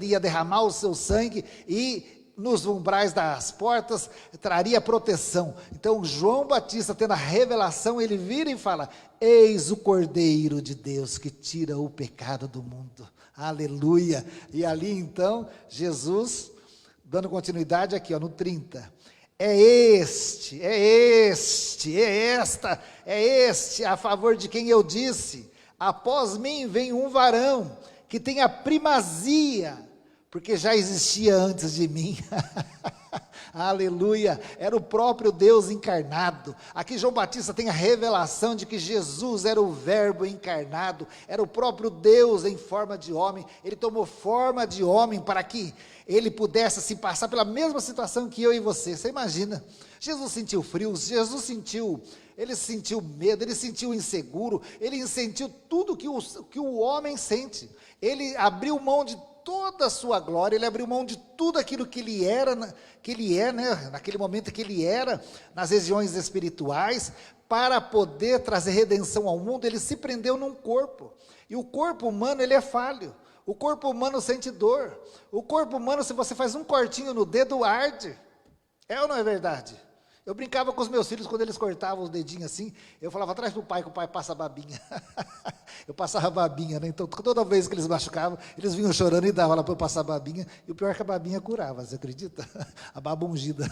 ia derramar o seu sangue e nos umbrais das portas traria proteção. Então João Batista, tendo a revelação, ele vira e fala, eis o Cordeiro de Deus que tira o pecado do mundo. Aleluia! E ali então Jesus, dando continuidade aqui, ó, no 30, é este a favor de quem eu disse, após mim vem um varão que tem a primazia, porque já existia antes de mim. Aleluia, era o próprio Deus encarnado. Aqui João Batista tem a revelação de que Jesus era o verbo encarnado, era o próprio Deus em forma de homem. Ele tomou forma de homem para que ele pudesse se passar pela mesma situação que eu e você. Você imagina, Jesus sentiu frio, ele sentiu medo, ele sentiu inseguro, ele sentiu tudo que o homem sente. Ele abriu mão de toda a sua glória, ele abriu mão de tudo aquilo que ele era, né, naquele momento que ele era, nas regiões espirituais, para poder trazer redenção ao mundo. Ele se prendeu num corpo, e o corpo humano ele é falho, o corpo humano sente dor, o corpo humano, se você faz um cortinho no dedo, arde, é ou não é verdade? Eu brincava com os meus filhos, quando eles cortavam os dedinhos assim, eu falava, traz para o pai, que o pai passa babinha. Eu passava babinha, né? Então, toda vez que eles machucavam, eles vinham chorando e davam lá para eu passar babinha, e o pior é que a babinha curava, você acredita? A baba ungida.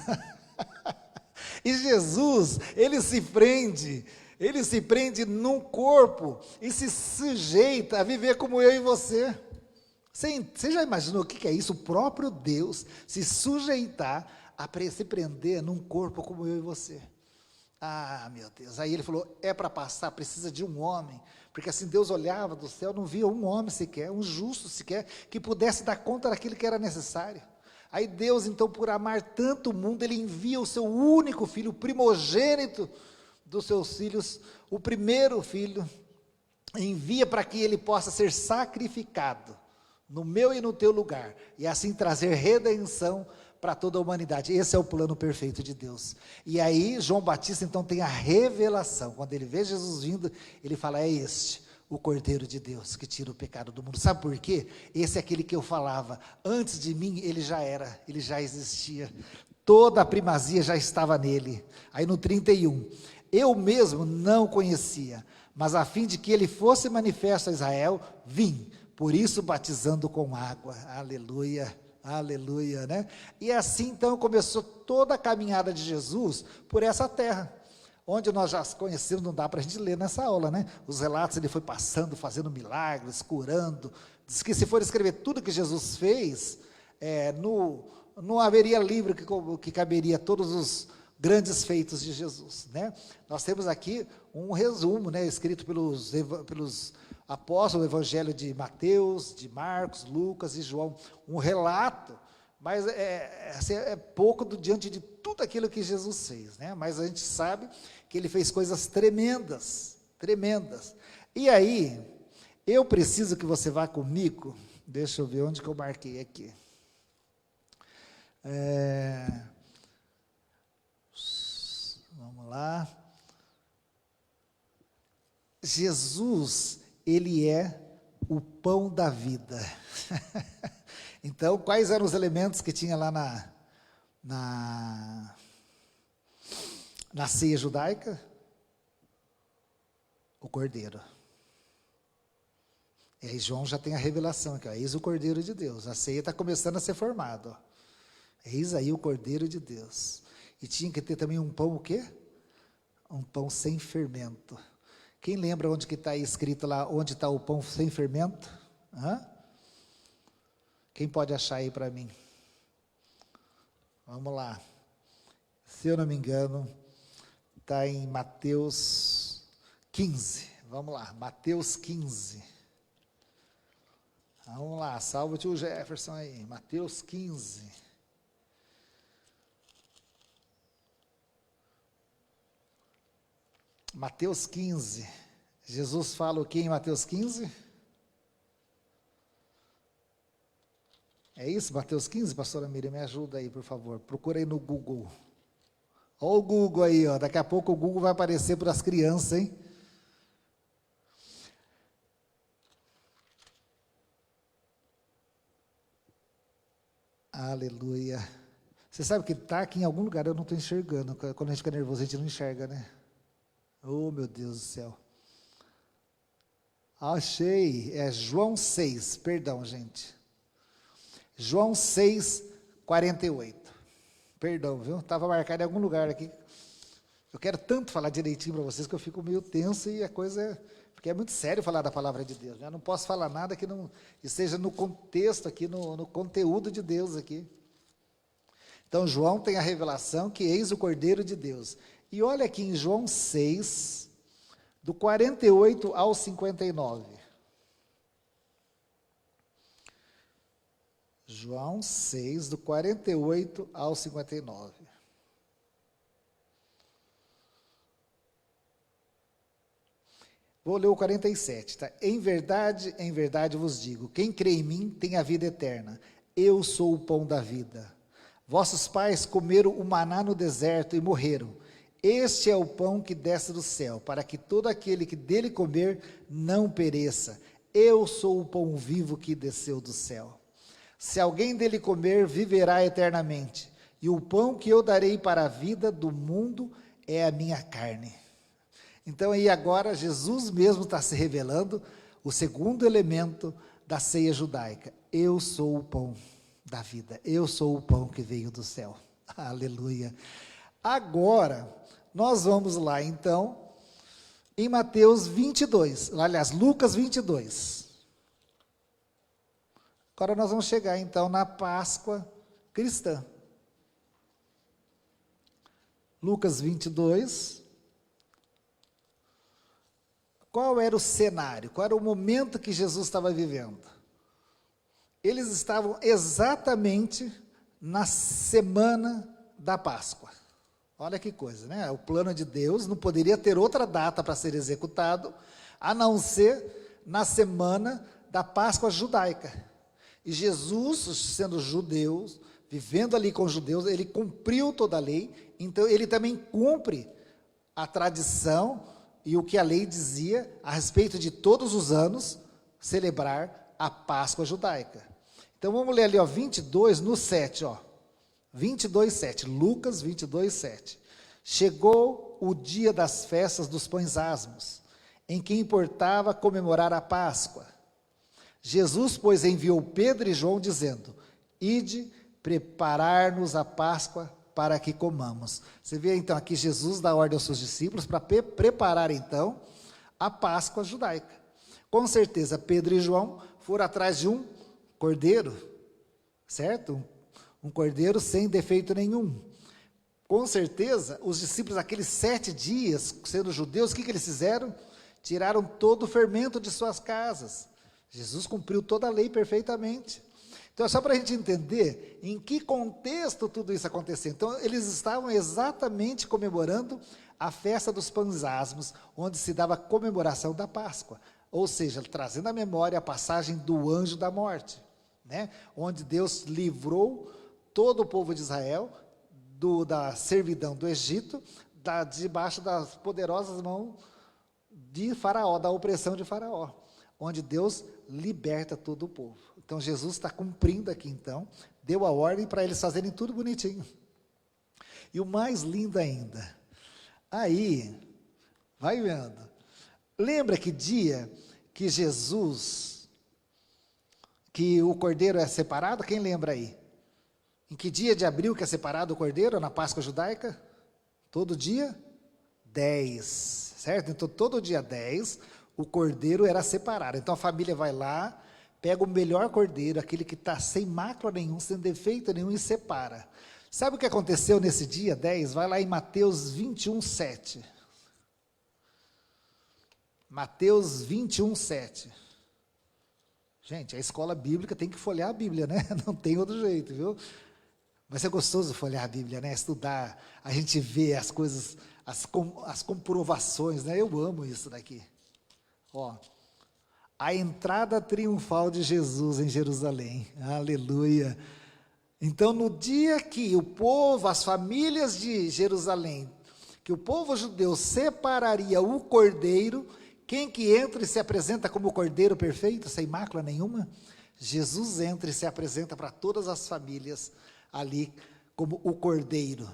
E Jesus, ele se prende num corpo, e se sujeita a viver como eu e você. Você já imaginou o que é isso? O próprio Deus se sujeitar a se prender num corpo como eu e você. Ah, meu Deus. Aí ele falou, é para passar, precisa de um homem, porque assim Deus olhava do céu, não via um homem sequer, um justo sequer, que pudesse dar conta daquilo que era necessário. Aí Deus, então, por amar tanto o mundo, ele envia o seu único filho, o primogênito dos seus filhos, o primeiro filho, envia para que ele possa ser sacrificado no meu e no teu lugar, e assim trazer redenção para toda a humanidade. Esse é o plano perfeito de Deus. E aí João Batista então tem a revelação, quando ele vê Jesus vindo, ele fala, é este o Cordeiro de Deus que tira o pecado do mundo. Sabe por quê? Esse é aquele que eu falava, antes de mim ele já existia, toda a primazia já estava nele. Aí no 31, eu mesmo não conhecia, mas a fim de que ele fosse manifesto a Israel, vim, por isso batizando com água. Aleluia, aleluia, né? E assim então começou toda a caminhada de Jesus por essa terra, onde nós já conhecemos, não dá para a gente ler nessa aula, né? Os relatos, ele foi passando, fazendo milagres, curando. Diz que se for escrever tudo que Jesus fez, não haveria livro que caberia todos os grandes feitos de Jesus, né? Nós temos aqui um resumo, né, escrito pelos apóstolos, o evangelho de Mateus, de Marcos, Lucas e João, um relato, mas é pouco diante de tudo aquilo que Jesus fez, né? Mas a gente sabe que ele fez coisas tremendas, tremendas. E aí, eu preciso que você vá comigo, deixa eu ver onde que eu marquei aqui. Vamos lá. Jesus, ele é o pão da vida. Então, quais eram os elementos que tinha lá na ceia judaica? O cordeiro. E aí João já tem a revelação aqui, ó, eis o Cordeiro de Deus. A ceia está começando a ser formada, ó. Eis aí o Cordeiro de Deus. E tinha que ter também um pão o quê? Um pão sem fermento. Quem lembra onde que está escrito lá, onde está o pão sem fermento? Quem pode achar aí para mim? Vamos lá. Se eu não me engano, está em Mateus 15. Vamos lá, Mateus 15. Vamos lá, salva o tio Jefferson aí. Mateus 15. Mateus 15. Jesus fala o que em Mateus 15? É isso, Mateus 15, pastora Miriam, me ajuda aí, por favor. Procura aí no Google. Olha o Google aí, ó. Daqui a pouco o Google vai aparecer para as crianças, hein? Aleluia. Você sabe que está aqui em algum lugar, eu não estou enxergando. Quando a gente fica nervoso, a gente não enxerga, né? Oh, meu Deus do céu. Achei. É João 6, perdão, gente. João 6, 48. Perdão, viu? Estava marcado em algum lugar aqui. Eu quero tanto falar direitinho para vocês que eu fico meio tenso e a coisa... Porque é muito sério falar da palavra de Deus, né? Eu não posso falar nada que não esteja no contexto aqui, no conteúdo de Deus aqui. Então, João tem a revelação que eis o Cordeiro de Deus. E olha aqui em João 6, do 48 ao 59. João 6, do 48 ao 59. Vou ler o 47, tá? Em verdade vos digo, quem crê em mim tem a vida eterna. Eu sou o pão da vida. Vossos pais comeram o maná no deserto e morreram. Este é o pão que desce do céu, para que todo aquele que dele comer não pereça. Eu sou o pão vivo que desceu do céu. Se alguém dele comer, viverá eternamente. E o pão que eu darei para a vida do mundo é a minha carne. Então aí agora Jesus mesmo está se revelando o segundo elemento da ceia judaica. Eu sou o pão da vida. Eu sou o pão que veio do céu. Aleluia. Agora, nós vamos lá então, em Mateus 22, aliás, Lucas 22. Agora nós vamos chegar então na Páscoa cristã. Lucas 22. Qual era o cenário? Qual era o momento que Jesus estava vivendo? Eles estavam exatamente na semana da Páscoa. Olha que coisa, né? O plano de Deus não poderia ter outra data para ser executado, a não ser na semana da Páscoa judaica. E Jesus, sendo judeu, vivendo ali com os judeus, ele cumpriu toda a lei, então ele também cumpre a tradição e o que a lei dizia a respeito de todos os anos celebrar a Páscoa judaica. Então vamos ler ali, ó, 22 no 7, ó. 22, 7, Lucas 22, 7. Chegou chegou o dia das festas dos pães asmos, em que importava comemorar a Páscoa. Jesus, pois, enviou Pedro e João, dizendo: ide preparar-nos a Páscoa para que comamos. Você vê então aqui Jesus dá ordem aos seus discípulos para preparar então a Páscoa judaica. Com certeza Pedro e João foram atrás de um cordeiro, certo? Um cordeiro sem defeito nenhum. Com certeza os discípulos, aqueles 7 dias, sendo judeus, o que eles fizeram? Tiraram todo o fermento de suas casas. Jesus cumpriu toda a lei perfeitamente. Então, é só para a gente entender em que contexto tudo isso aconteceu. Então, eles estavam exatamente comemorando a festa dos pães asmos, onde se dava a comemoração da Páscoa. Ou seja, trazendo à memória a passagem do anjo da morte, né? Onde Deus livrou todo o povo de Israel da servidão do Egito, debaixo das poderosas mãos de Faraó, da opressão de Faraó, onde Deus liberta todo o povo. Então, Jesus está cumprindo aqui, então, deu a ordem para eles fazerem tudo bonitinho. E o mais lindo ainda, aí, vai vendo, lembra que dia que Jesus, que o cordeiro é separado? Quem lembra aí? Em que dia de abril que é separado o cordeiro na Páscoa judaica? Todo dia 10, certo? Então, todo dia 10, o cordeiro era separado. Então, a família vai lá, pega o melhor cordeiro, aquele que está sem mácula nenhum, sem defeito nenhum, e separa. Sabe o que aconteceu nesse dia 10? Vai lá em Mateus 21, 7. Mateus 21, 7. Gente, a escola bíblica tem que folhear a Bíblia, né? Não tem outro jeito, viu? Mas é gostoso folhear a Bíblia, né? Estudar, a gente vê as coisas, as comprovações, né? Eu amo isso daqui. Ó, a entrada triunfal de Jesus em Jerusalém, aleluia. Então, no dia que o povo, as famílias de Jerusalém, que o povo judeu separaria o cordeiro, quem que entra e se apresenta como o cordeiro perfeito, sem mácula nenhuma? Jesus entra e se apresenta para todas as famílias ali como o cordeiro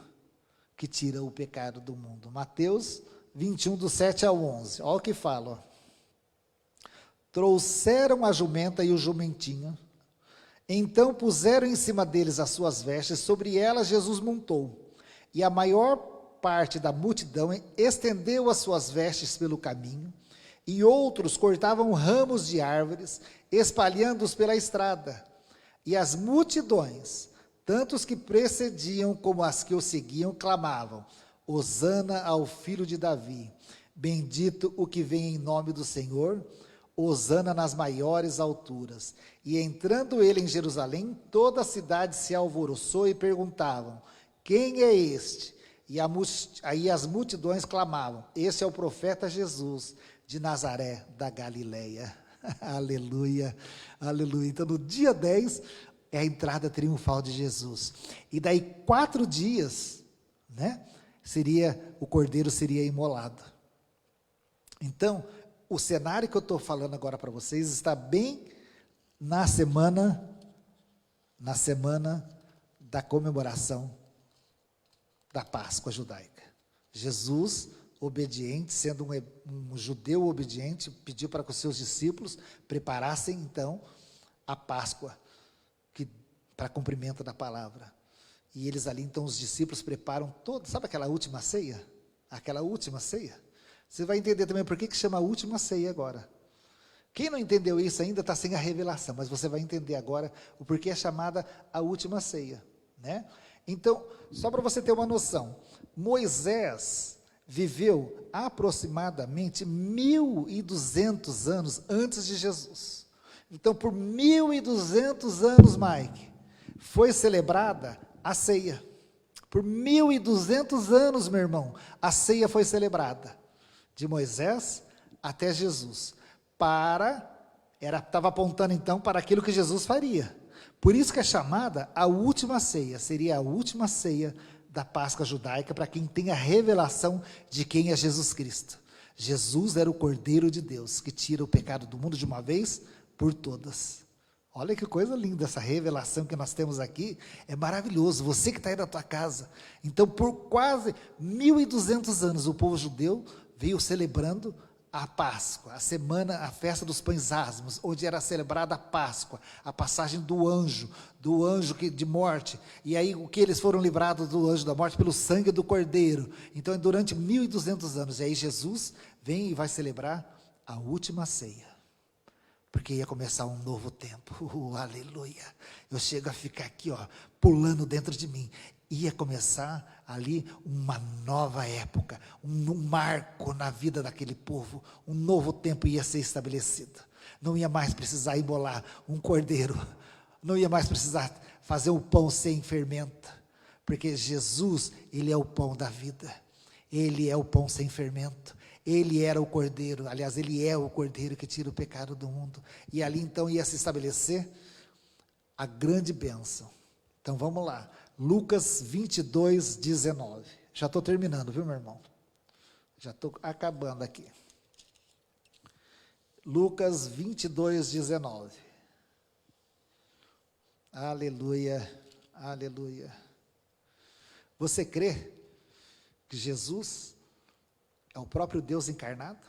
que tira o pecado do mundo. Mateus 21, do 7 ao 11, olha o que fala, ó. Trouxeram a jumenta e o jumentinho, então puseram em cima deles as suas vestes, sobre elas Jesus montou, e a maior parte da multidão estendeu as suas vestes pelo caminho, e outros cortavam ramos de árvores, espalhando-os pela estrada, e as multidões, tanto os que precediam como as que o seguiam, clamavam: Hosana ao filho de Davi, bendito o que vem em nome do Senhor, Hosana nas maiores alturas. E entrando ele em Jerusalém, toda a cidade se alvoroçou e perguntavam: quem é este? E aí as multidões clamavam: esse é o profeta Jesus, de Nazaré da Galileia. Aleluia, aleluia. Então, no dia 10, é a entrada triunfal de Jesus. E daí 4 dias, né, o cordeiro seria imolado. Então, o cenário que eu estou falando agora para vocês está bem na semana da comemoração da Páscoa judaica. Jesus, obediente, sendo um judeu obediente, pediu para que os seus discípulos preparassem então a Páscoa, para cumprimento da palavra. E eles ali, então, os discípulos preparam sabe aquela última ceia? Aquela última ceia? Você vai entender também por que chama a última ceia agora. Quem não entendeu isso ainda está sem a revelação, mas você vai entender agora o porquê é chamada a última ceia, né? Então, só para você ter uma noção, Moisés viveu aproximadamente 1.200 anos antes de Jesus. Então, por 1.200 anos, Mike, foi celebrada a ceia. Por 1.200 anos, meu irmão, a ceia foi celebrada. De Moisés até Jesus. Estava apontando então para aquilo que Jesus faria. Por isso que é chamada a última ceia. Seria a última ceia da Páscoa judaica para quem tem a revelação de quem é Jesus Cristo. Jesus era o Cordeiro de Deus que tira o pecado do mundo de uma vez por todas. Olha que coisa linda essa revelação que nós temos aqui, é maravilhoso, você que está aí na tua casa. Então, por quase 1.200 anos, o povo judeu veio celebrando a Páscoa, a semana, a festa dos pães asmos, onde era celebrada a Páscoa, a passagem do anjo de morte, e aí o que eles foram livrados do anjo da morte pelo sangue do cordeiro. Então, durante 1.200 anos, e aí Jesus vem e vai celebrar a última ceia. Porque ia começar um novo tempo, aleluia. Eu chego a ficar aqui, pulando dentro de mim. Ia começar ali uma nova época, um marco na vida daquele povo. Um novo tempo ia ser estabelecido. Não ia mais precisar imolar um cordeiro. Não ia mais precisar fazer um pão sem fermento. Porque Jesus, Ele é o pão da vida. Ele é o pão sem fermento. Ele era o cordeiro, aliás, Ele é o cordeiro que tira o pecado do mundo. E ali então ia se estabelecer a grande bênção. Então vamos lá, Lucas 22, 19. Já estou terminando, viu, meu irmão? Já estou acabando aqui. Lucas 22, 19. Aleluia, aleluia. Você crê que Jesus é o próprio Deus encarnado,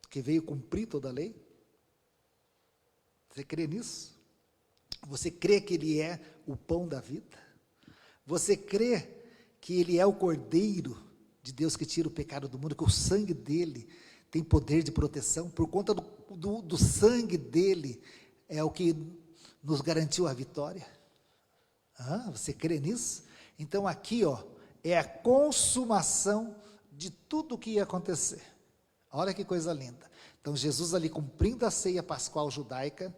que veio cumprir toda a lei? Você crê nisso? Você crê que Ele é o pão da vida? Você crê que Ele é o Cordeiro de Deus que tira o pecado do mundo, que o sangue dEle tem poder de proteção? Por conta do sangue dEle, é o que nos garantiu a vitória? Você crê nisso? Então aqui, é a consumação de tudo o que ia acontecer. Olha que coisa linda. Então Jesus ali cumprindo a ceia pascual judaica,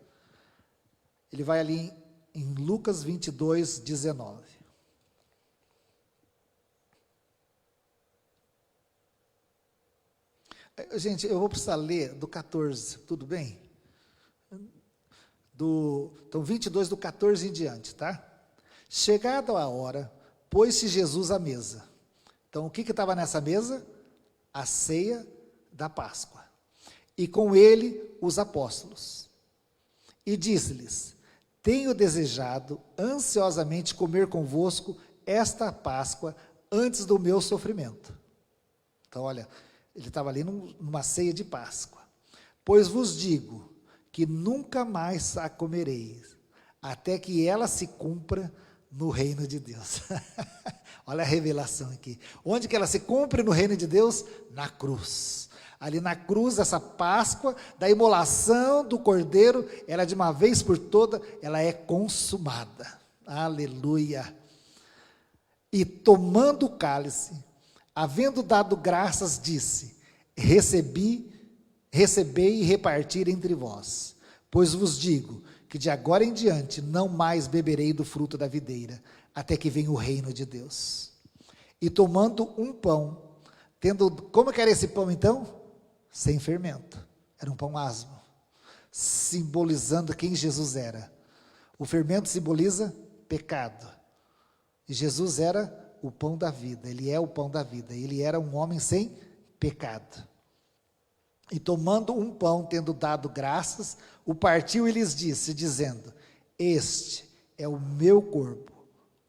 ele vai ali em Lucas 22, 19. Gente, eu vou precisar ler do 14, tudo bem? Então 22 do 14 em diante, tá? Chegada a hora, pôs-se Jesus à mesa. Então, o que estava nessa mesa? A ceia da Páscoa. E com ele, os apóstolos. E disse-lhes: tenho desejado ansiosamente comer convosco esta Páscoa antes do meu sofrimento. Então, olha, ele estava ali numa ceia de Páscoa. Pois vos digo que nunca mais a comereis, até que ela se cumpra no reino de Deus. Olha a revelação aqui. Onde que ela se cumpre no reino de Deus? Na cruz. Ali na cruz, essa Páscoa da imolação do Cordeiro, ela de uma vez por toda, ela é consumada. Aleluia. E tomando o cálice, havendo dado graças, disse: recebei e repartir entre vós. Pois vos digo que de agora em diante não mais beberei do fruto da videira, até que venha o reino de Deus. E tomando um pão, como que era esse pão então? Sem fermento, era um pão asmo, simbolizando quem Jesus era. O fermento simboliza pecado, e Jesus era o pão da vida, Ele é o pão da vida, Ele era um homem sem pecado. E tomando um pão, tendo dado graças, o partiu e lhes disse, dizendo: este é o meu corpo,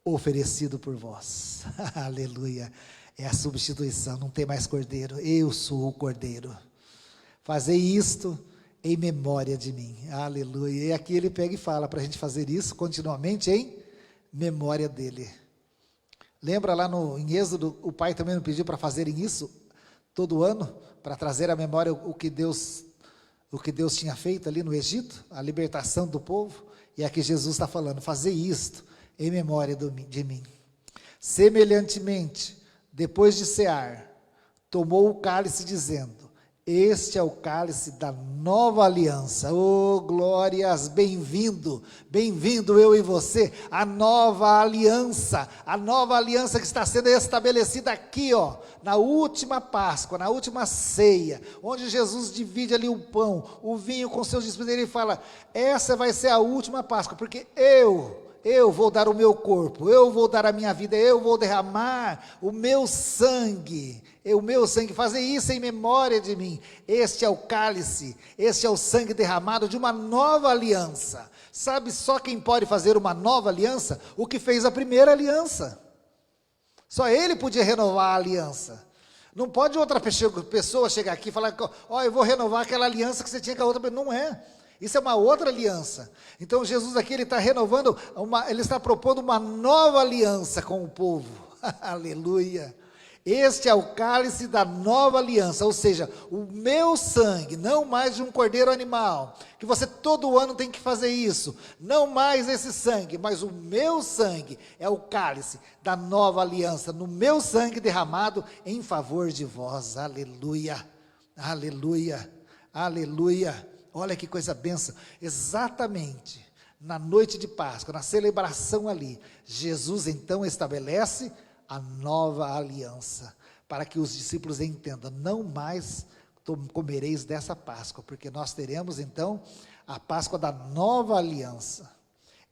oferecido por vós. Aleluia, é a substituição, não tem mais cordeiro, eu sou o cordeiro. Fazei isto em memória de mim. Aleluia. E aqui ele pega e fala para a gente fazer isso continuamente em memória dele. Lembra lá em Êxodo, o pai também nos pediu para fazerem isso todo ano, para trazer à memória o que Deus tinha feito ali no Egito, a libertação do povo. E aqui Jesus está falando: fazei isto em memória de mim. Semelhantemente, depois de cear, tomou o cálice, dizendo: este é o cálice da nova aliança. Oh, glórias, bem-vindo eu e você, a nova aliança que está sendo estabelecida aqui, na última Páscoa, na última ceia, onde Jesus divide ali o pão, o vinho com seus discípulos, ele fala: essa vai ser a última Páscoa, porque eu eu vou dar o meu corpo, eu vou dar a minha vida, eu vou derramar o meu sangue, fazer isso em memória de mim. Este é o cálice, este é o sangue derramado de uma nova aliança. Sabe só quem pode fazer uma nova aliança? O que fez a primeira aliança. Só ele podia renovar a aliança. Não pode outra pessoa chegar aqui e falar, ó, eu vou renovar aquela aliança que você tinha com a outra pessoa. Não é. Isso é uma outra aliança. Então Jesus aqui, ele está renovando, ele está propondo uma nova aliança com o povo. Aleluia. Este é o cálice da nova aliança, ou seja, o meu sangue, não mais de um cordeiro animal, que você todo ano tem que fazer isso, não mais esse sangue, mas o meu sangue é o cálice da nova aliança, no meu sangue derramado em favor de vós. Aleluia, aleluia, aleluia. Olha que coisa benção. Exatamente na noite de Páscoa, na celebração ali, Jesus então estabelece a nova aliança, para que os discípulos entendam, não mais comereis dessa Páscoa, porque nós teremos então a Páscoa da nova aliança.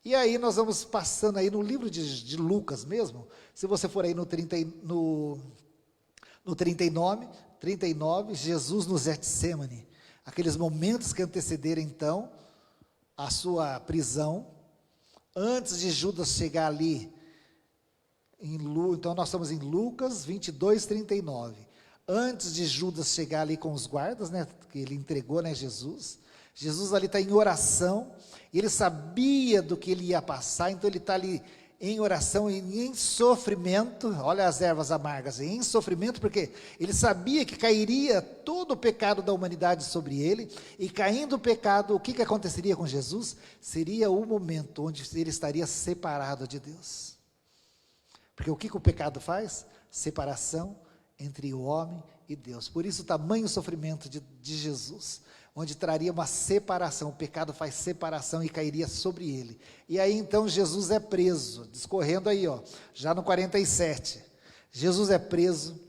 E aí nós vamos passando aí no livro de Lucas mesmo, se você for aí no 39, Jesus no Getsêmani, aqueles momentos que antecederam então a sua prisão, antes de Judas chegar ali, então nós estamos em Lucas 22, 39, antes de Judas chegar ali com os guardas, né, que ele entregou, né, Jesus ali está em oração, e ele sabia do que ele ia passar, então ele está ali em oração e em sofrimento, olha as ervas amargas, em sofrimento, porque ele sabia que cairia todo o pecado da humanidade sobre ele, e caindo o pecado, o que aconteceria com Jesus? Seria o momento onde ele estaria separado de Deus. Porque o que o pecado faz? Separação entre o homem e Deus. Por isso o tamanho sofrimento de Jesus, onde traria uma separação, o pecado faz separação e cairia sobre ele. E aí então Jesus é preso, discorrendo aí, ó, já no 47, Jesus é preso,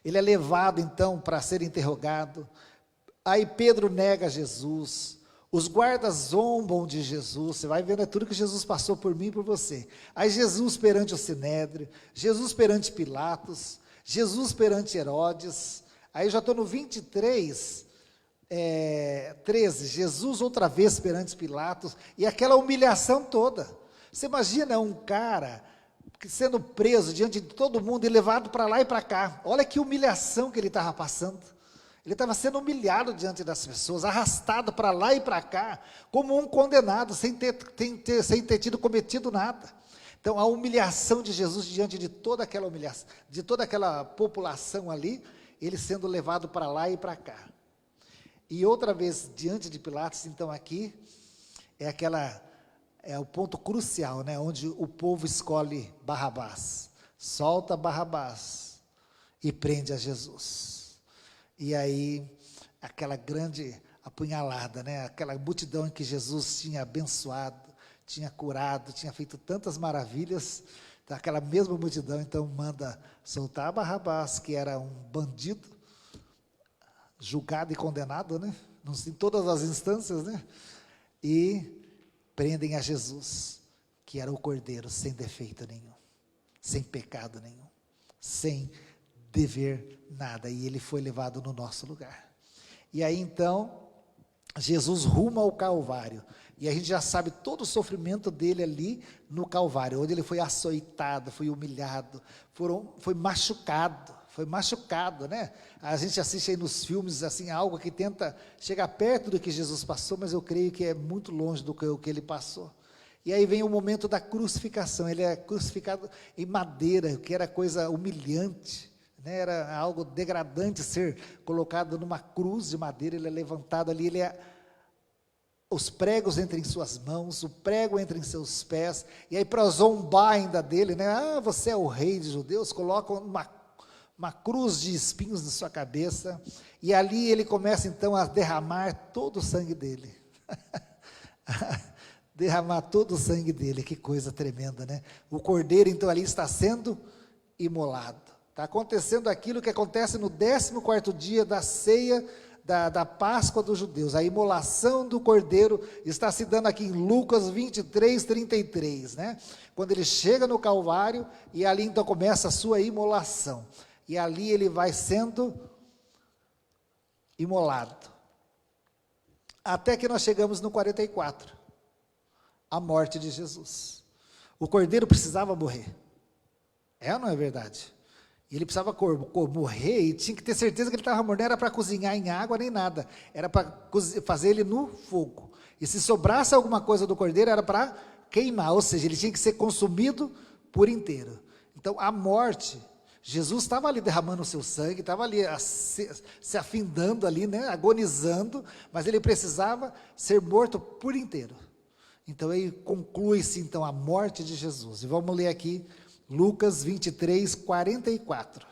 ele é levado então para ser interrogado, aí Pedro nega Jesus, os guardas zombam de Jesus, você vai vendo, é tudo que Jesus passou por mim e por você. Aí Jesus perante o Sinédrio, Jesus perante Pilatos, Jesus perante Herodes, aí já estou no 23, 13, Jesus outra vez perante Pilatos, e aquela humilhação toda. Você imagina um cara sendo preso diante de todo mundo e levado para lá e para cá, olha que humilhação que ele estava passando. Ele estava sendo humilhado diante das pessoas, arrastado para lá e para cá, como um condenado, sem ter tido cometido nada. Então, a humilhação de Jesus diante de toda aquela humilhação, de toda aquela população ali, ele sendo levado para lá e para cá. E outra vez, diante de Pilatos, então aqui, é o ponto crucial, né, onde o povo escolhe Barrabás, solta Barrabás e prende a Jesus. E aí, aquela grande apunhalada, né? Aquela multidão em que Jesus tinha abençoado, tinha curado, tinha feito tantas maravilhas, então, aquela mesma multidão, então, manda soltar Barrabás, que era um bandido, julgado e condenado, né? Em todas as instâncias, né? E prendem a Jesus, que era o Cordeiro, sem defeito nenhum, sem pecado nenhum, sem dever nada, e ele foi levado no nosso lugar. E aí então, Jesus ruma ao Calvário, e a gente já sabe todo o sofrimento dele ali no Calvário, onde ele foi açoitado, foi humilhado, foi machucado, né? A gente assiste aí nos filmes, assim, algo que tenta chegar perto do que Jesus passou, mas eu creio que é muito longe do que ele passou. E aí vem o momento da crucificação, ele é crucificado em madeira, que era coisa humilhante, né? Era algo degradante ser colocado numa cruz de madeira, ele é levantado ali, os pregos entram em suas mãos, o prego entra em seus pés, e aí para zombar ainda dele, né? Você é o rei dos judeus, colocam uma cruz de espinhos na sua cabeça, e ali ele começa então a derramar todo o sangue dele, derramar todo o sangue dele, que coisa tremenda, né? O cordeiro então ali está sendo imolado, está acontecendo aquilo que acontece no 14º dia da ceia da Páscoa dos judeus, a imolação do cordeiro, está se dando aqui em Lucas 23, 33, né? Quando ele chega no Calvário, e ali então começa a sua imolação, e ali ele vai sendo imolado, até que nós chegamos no 44, a morte de Jesus. O cordeiro precisava morrer, ou não é verdade? E ele precisava morrer, e tinha que ter certeza que ele estava morrendo, não era para cozinhar em água nem nada, era para fazer ele no fogo, e se sobrasse alguma coisa do cordeiro, era para queimar, ou seja, ele tinha que ser consumido por inteiro. Então a morte, Jesus estava ali derramando o seu sangue, estava ali se afindando ali, né, agonizando, mas ele precisava ser morto por inteiro. Então aí conclui-se então a morte de Jesus, e vamos ler aqui, Lucas 23, 44.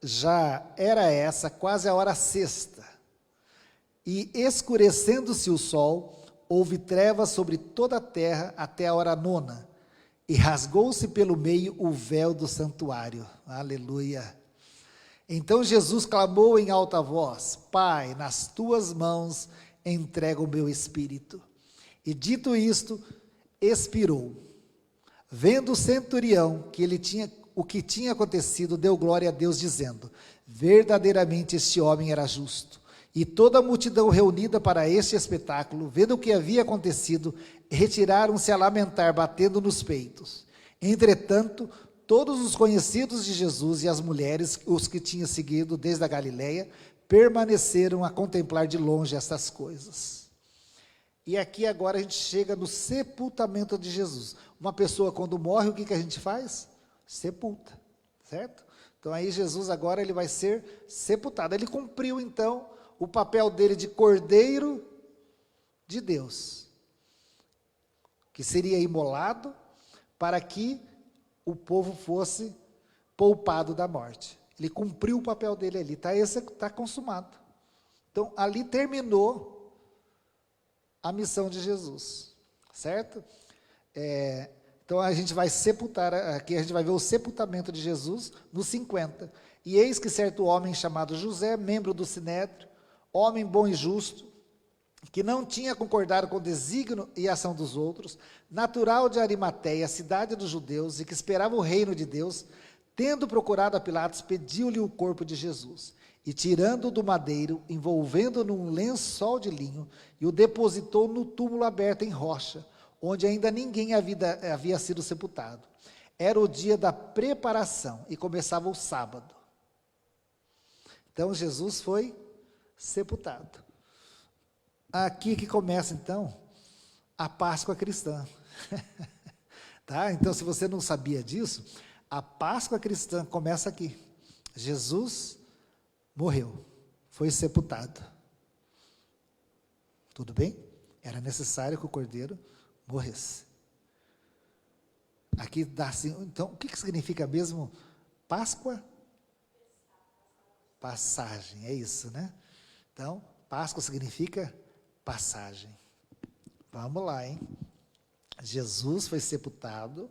Já era essa quase a hora sexta, e escurecendo-se o sol, houve trevas sobre toda a terra até a hora nona, e rasgou-se pelo meio o véu do santuário. Aleluia! Então Jesus clamou em alta voz: Pai, nas tuas mãos entrego o meu espírito. E dito isto, expirou. Vendo o centurião o que tinha acontecido, deu glória a Deus, dizendo: verdadeiramente este homem era justo. E toda a multidão reunida para este espetáculo, vendo o que havia acontecido, retiraram-se a lamentar, batendo nos peitos. Entretanto, todos os conhecidos de Jesus e as mulheres, os que tinham seguido desde a Galileia, permaneceram a contemplar de longe estas coisas. E aqui agora a gente chega no sepultamento de Jesus. Uma pessoa quando morre, o que a gente faz? Sepulta, certo? Então aí Jesus agora ele vai ser sepultado. Ele cumpriu então o papel dele de cordeiro de Deus, que seria imolado para que o povo fosse poupado da morte. Ele cumpriu o papel dele ali, está consumado. Então ali terminou a missão de Jesus, certo? Então a gente vai sepultar, aqui a gente vai ver o sepultamento de Jesus no 50. E eis que certo homem chamado José, membro do Sinédrio, homem bom e justo, que não tinha concordado com o desígnio e ação dos outros, natural de Arimateia, cidade dos judeus, e que esperava o reino de Deus, tendo procurado a Pilatos, pediu-lhe o corpo de Jesus. E tirando-o do madeiro, envolvendo-o num lençol de linho, e o depositou no túmulo aberto em rocha, onde ainda ninguém havia sido sepultado. Era o dia da preparação, e começava o sábado. Então Jesus foi sepultado. Aqui que começa então a Páscoa cristã. Tá? Então se você não sabia disso, a Páscoa cristã começa aqui. Jesus morreu, foi sepultado. Tudo bem? Era necessário que o cordeiro morresse. Aqui dá assim, então, o que significa mesmo Páscoa? Passagem, é isso, né? Então, Páscoa significa passagem. Vamos lá, hein? Jesus foi sepultado,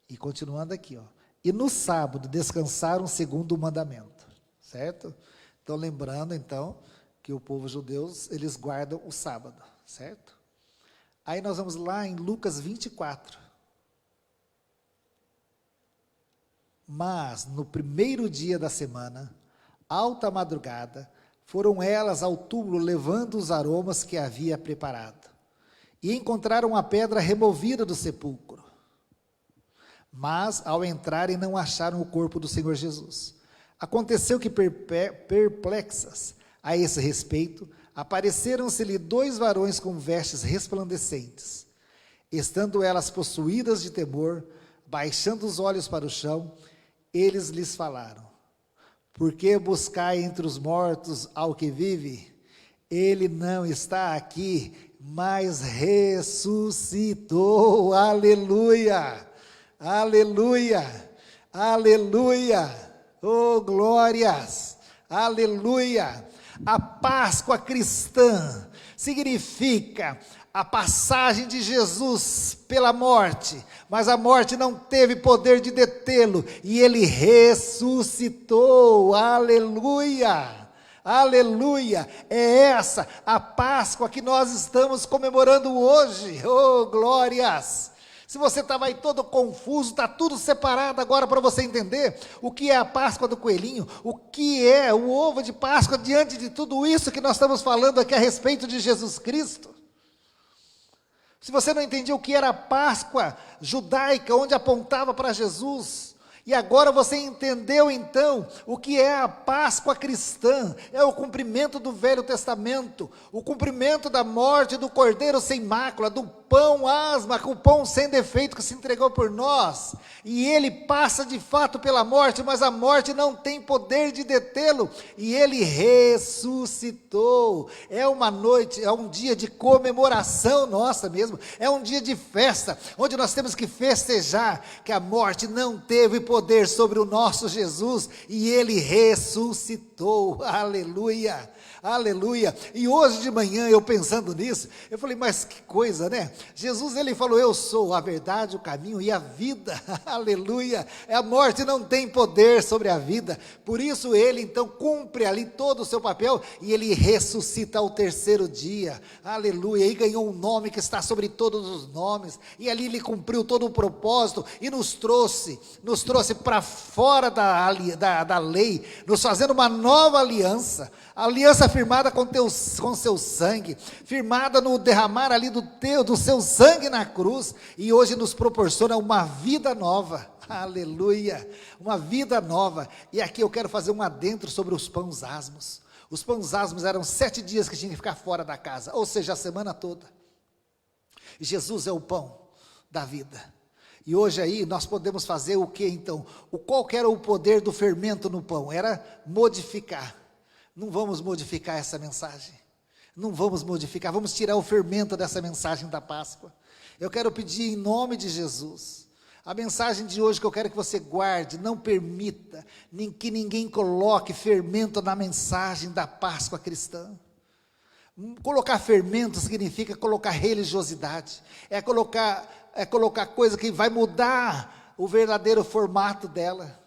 e continuando aqui, ó. E no sábado descansaram segundo o mandamento. Certo? Então, lembrando, então, que o povo judeu, eles guardam o sábado, certo? Aí nós vamos lá em Lucas 24. Mas, no primeiro dia da semana, alta madrugada, foram elas ao túmulo levando os aromas que havia preparado. E encontraram a pedra removida do sepulcro. Mas, ao entrarem, não acharam o corpo do Senhor Jesus. Aconteceu que, perplexas a esse respeito, apareceram-se-lhe 2 varões com vestes resplandecentes. Estando elas possuídas de temor, baixando os olhos para o chão, eles lhes falaram: por que buscai entre os mortos ao que vive? Ele não está aqui, mas ressuscitou. Aleluia! Aleluia! Aleluia! Oh, glórias! Aleluia! A Páscoa cristã significa a passagem de Jesus pela morte, mas a morte não teve poder de detê-lo, e ele ressuscitou, aleluia, aleluia, é essa a Páscoa que nós estamos comemorando hoje, oh glórias. Se você estava aí todo confuso, está tudo separado agora para você entender o que é a Páscoa do coelhinho, o que é o ovo de Páscoa diante de tudo isso que nós estamos falando aqui a respeito de Jesus Cristo. Se você não entendia o que era a Páscoa judaica, onde apontava para Jesus, e agora você entendeu então o que é a Páscoa cristã, é o cumprimento do Velho Testamento, o cumprimento da morte do Cordeiro sem mácula, do pão asma, o pão sem defeito que se entregou por nós, e ele passa de fato pela morte, mas a morte não tem poder de detê-lo, e ele ressuscitou. É uma noite, é um dia de comemoração nossa mesmo, é um dia de festa, onde nós temos que festejar que a morte não teve poder sobre o nosso Jesus, e ele ressuscitou, aleluia, aleluia. E hoje de manhã, eu pensando nisso, eu falei, mas que coisa, né? Jesus, ele falou, eu sou a verdade, o caminho e a vida, aleluia. A morte não tem poder sobre a vida, por isso ele então cumpre ali todo o seu papel, e ele ressuscita ao terceiro dia, aleluia, e ganhou um nome que está sobre todos os nomes, e ali ele cumpriu todo o propósito, e nos trouxe para fora da lei, nos fazendo uma nova aliança firmada com seu sangue, firmada no derramar ali do seu sangue na cruz, e hoje nos proporciona uma vida nova, aleluia, uma vida nova. E aqui eu quero fazer um adentro sobre os pães asmos. Os pães asmos eram 7 dias que tinha que ficar fora da casa, ou seja, a semana toda. E Jesus é o pão da vida. E hoje aí nós podemos fazer o que então? Qual que era o poder do fermento no pão? Era modificar. Não vamos modificar essa mensagem, não vamos modificar, vamos tirar o fermento dessa mensagem da Páscoa. Eu quero pedir em nome de Jesus, a mensagem de hoje que eu quero que você guarde, não permita que ninguém coloque fermento na mensagem da Páscoa cristã. Colocar fermento significa colocar religiosidade, é colocar coisa que vai mudar o verdadeiro formato dela.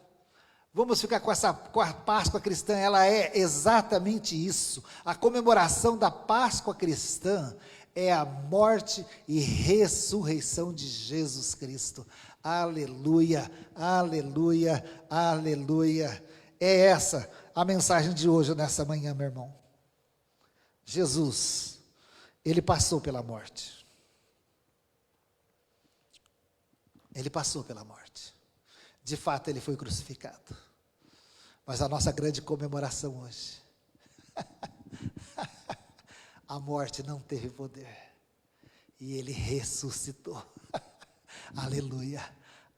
Vamos ficar com a Páscoa cristã, ela é exatamente isso. A comemoração da Páscoa cristã é a morte e ressurreição de Jesus Cristo. Aleluia, aleluia, aleluia. É essa a mensagem de hoje, nessa manhã, meu irmão. Jesus, ele passou pela morte. Ele passou pela morte. De fato, ele foi crucificado. Mas a nossa grande comemoração hoje, a morte não teve poder, e ele ressuscitou. Aleluia,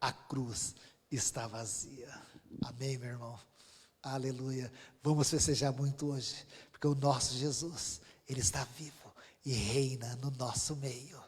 a cruz está vazia. Amém, meu irmão? Aleluia. Vamos festejar muito hoje, porque o nosso Jesus, ele está vivo e reina no nosso meio.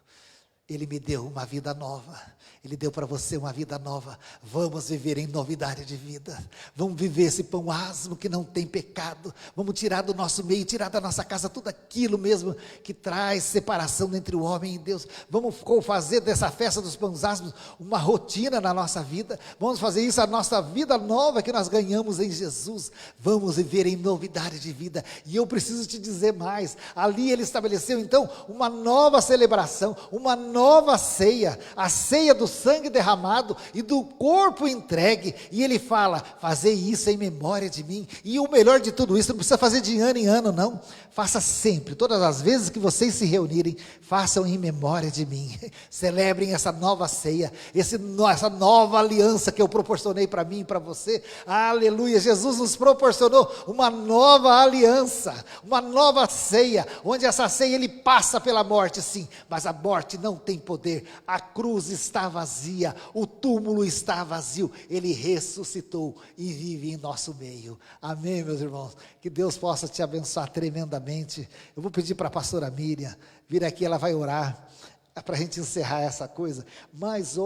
Ele me deu uma vida nova, ele deu para você uma vida nova. Vamos viver em novidade de vida, vamos viver esse pão asmo que não tem pecado, vamos tirar do nosso meio, tirar da nossa casa tudo aquilo mesmo que traz separação entre o homem e Deus. Vamos fazer dessa festa dos pães asmos uma rotina na nossa vida, vamos fazer isso a nossa vida nova que nós ganhamos em Jesus. Vamos viver em novidade de vida. E eu preciso te dizer mais, ali ele estabeleceu então uma nova celebração, uma nova ceia, a ceia do sangue derramado e do corpo entregue, e ele fala, fazei isso em memória de mim. E o melhor de tudo isso, não precisa fazer de ano em ano não, faça sempre, todas as vezes que vocês se reunirem, façam em memória de mim, celebrem essa nova ceia, essa nova aliança que eu proporcionei para mim e para você. Aleluia, Jesus nos proporcionou uma nova aliança, uma nova ceia, onde essa ceia ele passa pela morte sim, mas a morte não tem poder, a cruz está vazia, o túmulo está vazio, ele ressuscitou e vive em nosso meio. Amém, meus irmãos? Que Deus possa te abençoar tremendamente. Eu vou pedir para a pastora Miriam vir aqui, ela vai orar para a gente encerrar essa coisa, mas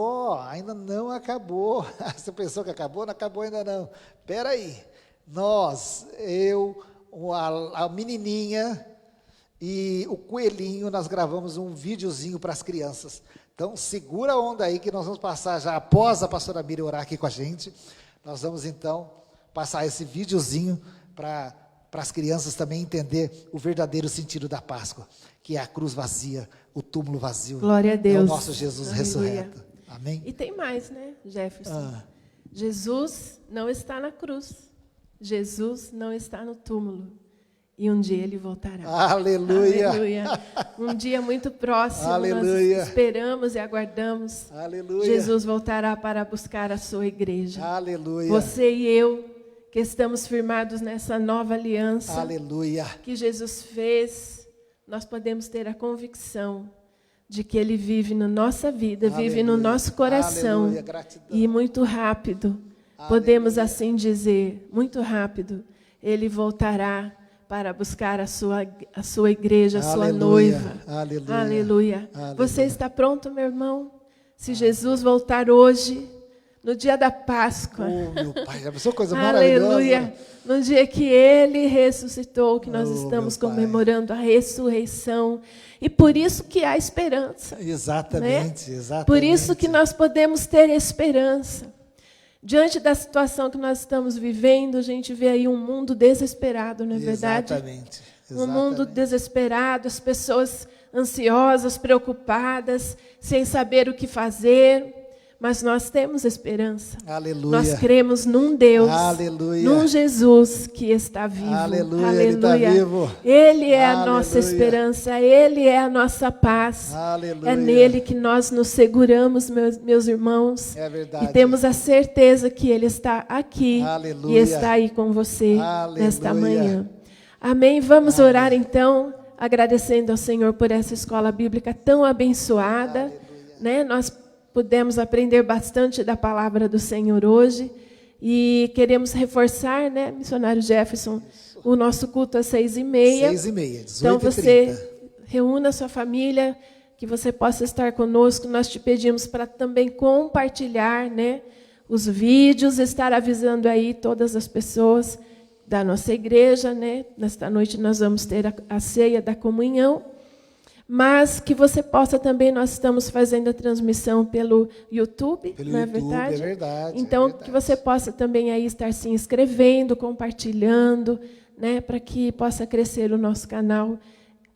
ainda não acabou. Você pensou que acabou? Não acabou ainda não. Espera aí, a menininha E o coelhinho, nós gravamos um videozinho para as crianças. Então, segura a onda aí que nós vamos passar já após a pastora Miriam orar aqui com a gente. Nós vamos, então, passar esse videozinho para as crianças também entender o verdadeiro sentido da Páscoa, que é a cruz vazia, o túmulo vazio. Glória a Deus. É o nosso Jesus Aleluia. ressurreto. Amém? E tem mais, né, Jefferson? Jesus não está na cruz. Jesus não está no túmulo. E um dia ele voltará. Aleluia. Aleluia. Um dia muito próximo, Aleluia. nós esperamos e aguardamos. Aleluia. Jesus voltará para buscar a sua igreja. Aleluia. Você e eu, que estamos firmados nessa nova aliança Aleluia. que Jesus fez, nós podemos ter a convicção de que Ele vive na nossa vida, vive no Aleluia. nosso coração. Aleluia. Gratidão. E muito rápido, podemos assim dizer, muito rápido, Ele voltará para buscar a sua igreja, a sua Aleluia. noiva. Aleluia. Aleluia. Aleluia. Você está pronto, meu irmão? Se Jesus voltar hoje, no dia da Páscoa. Oh, meu Pai, já pensou coisa Aleluia. maravilhosa? No dia que Ele ressuscitou, que nós Oh, estamos meu Pai. comemorando a ressurreição. E por isso que há esperança. Exatamente, Né? exatamente. Por isso que nós podemos ter esperança. Diante da situação que nós estamos vivendo, a gente vê aí um mundo desesperado, não é verdade? Exatamente. Um mundo Exatamente. desesperado, as pessoas ansiosas, preocupadas, sem saber o que fazer. Mas nós temos esperança. Aleluia. Nós cremos num Deus, Aleluia. num Jesus que está vivo. Aleluia, Ele está vivo. Ele é a nossa Aleluia. esperança, Ele é a nossa paz. Aleluia. É nele que nós nos seguramos, meus irmãos. É verdade. E temos a certeza que Ele está aqui Aleluia. e está aí com você Aleluia. nesta manhã. Amém? Vamos orar então, agradecendo ao Senhor por essa escola bíblica tão abençoada. Né? Nós pudemos aprender bastante da palavra do Senhor hoje e queremos reforçar, né, missionário Jefferson, o nosso culto às 6h30. 6h30, 18h30. Então você reúna a sua família, que você possa estar conosco. Nós te pedimos para também compartilhar, né, os vídeos, estar avisando aí todas as pessoas da nossa igreja, né? Nesta noite nós vamos ter a ceia da comunhão. Mas que você possa também, nós estamos fazendo a transmissão pelo YouTube, não é verdade? É verdade. Então, é verdade. que você possa também aí estar se inscrevendo, compartilhando, né, para que possa crescer o nosso canal.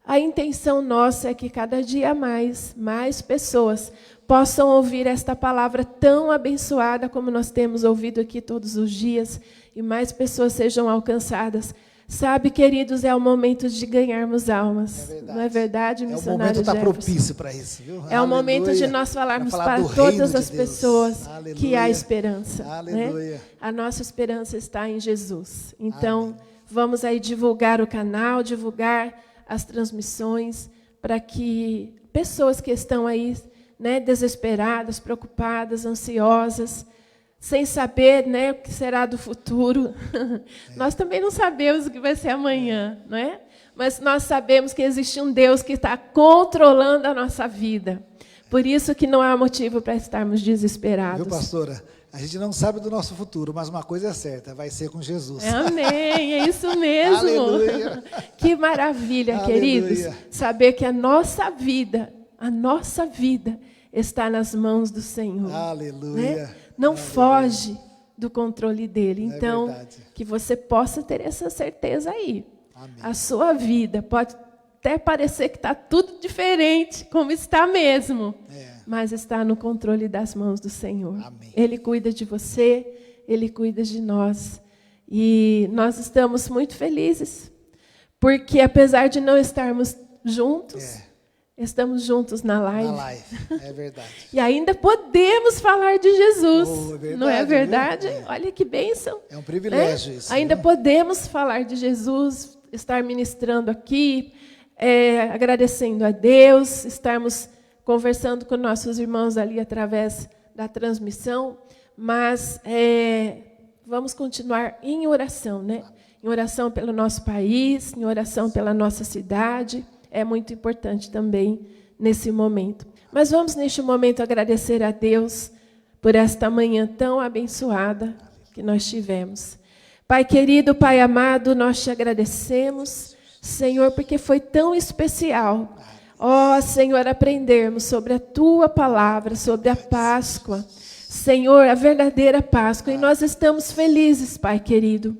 A intenção nossa é que cada dia mais pessoas possam ouvir esta palavra tão abençoada como nós temos ouvido aqui todos os dias, e mais pessoas sejam alcançadas. Sabe, queridos, é o momento de ganharmos almas. Não é verdade, missionário É o momento está Jefferson? propício para isso, viu? É o momento de nós falarmos falar para do todas reino as de Deus. pessoas Aleluia. que há esperança. Aleluia. Né? A nossa esperança está em Jesus. Então, vamos aí divulgar o canal, divulgar as transmissões, para que pessoas que estão aí, né, desesperadas, preocupadas, ansiosas, sem saber, né, o que será do futuro. Nós também não sabemos o que vai ser amanhã, não é? Mas nós sabemos que existe um Deus que está controlando a nossa vida. Por isso que não há motivo para estarmos desesperados. Viu, pastora? A gente não sabe do nosso futuro, mas uma coisa é certa, vai ser com Jesus. Amém, é isso mesmo. Aleluia. Que maravilha, Aleluia. queridos, saber que a nossa vida está nas mãos do Senhor. Aleluia. Né? Não Aleluia. foge do controle dele. É Então, verdade. que você possa ter essa certeza aí. Amém. A sua vida pode até parecer que está tudo diferente, como está mesmo, mas está no controle das mãos do Senhor. Amém. Ele cuida de você, Ele cuida de nós. E nós estamos muito felizes, porque apesar de não estarmos juntos, estamos juntos na live. Na live, é verdade. E ainda podemos falar de Jesus. Oh, é verdade, não é verdade? viu? Olha que bênção. É um privilégio isso. Ainda viu? podemos falar de Jesus, estar ministrando aqui, agradecendo a Deus, estarmos conversando com nossos irmãos ali através da transmissão, mas vamos continuar em oração, né? Em oração pelo nosso país, em oração pela nossa cidade. É muito importante também nesse momento. Mas vamos, neste momento, agradecer a Deus por esta manhã tão abençoada que nós tivemos. Pai querido, Pai amado, nós te agradecemos Senhor, porque foi tão especial. Ó, Senhor, aprendermos sobre a Tua palavra, sobre a Páscoa. Senhor, a verdadeira Páscoa. E nós estamos felizes, Pai querido,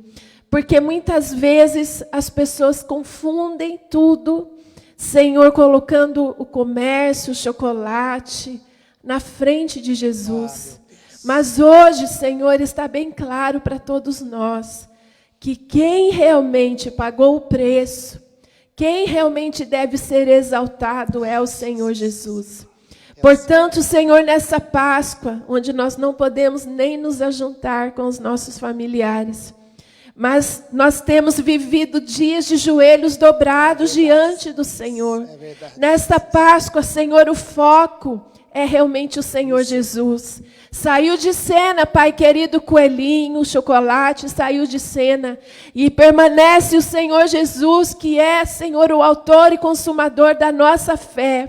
porque muitas vezes as pessoas confundem tudo, Senhor, colocando o comércio, o chocolate na frente de Jesus. Mas hoje, Senhor, está bem claro para todos nós que quem realmente pagou o preço, quem realmente deve ser exaltado é o Senhor Jesus. Portanto, Senhor, nessa Páscoa, onde nós não podemos nem nos ajuntar com os nossos familiares, mas nós temos vivido dias de joelhos dobrados diante do Senhor. Nesta Páscoa, Senhor, o foco é realmente o Senhor Jesus. Saiu de cena, Pai querido, coelhinho, o chocolate, saiu de cena. E permanece o Senhor Jesus, que é, Senhor, o autor e consumador da nossa fé.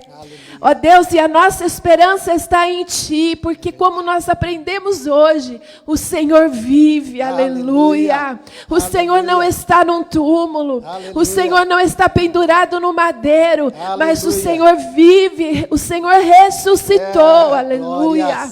Ó Deus, e a nossa esperança está em Ti, porque como nós aprendemos hoje, o Senhor vive, aleluia. O Senhor não está num túmulo, o Senhor não está pendurado no madeiro, mas o Senhor vive, o Senhor ressuscitou, aleluia.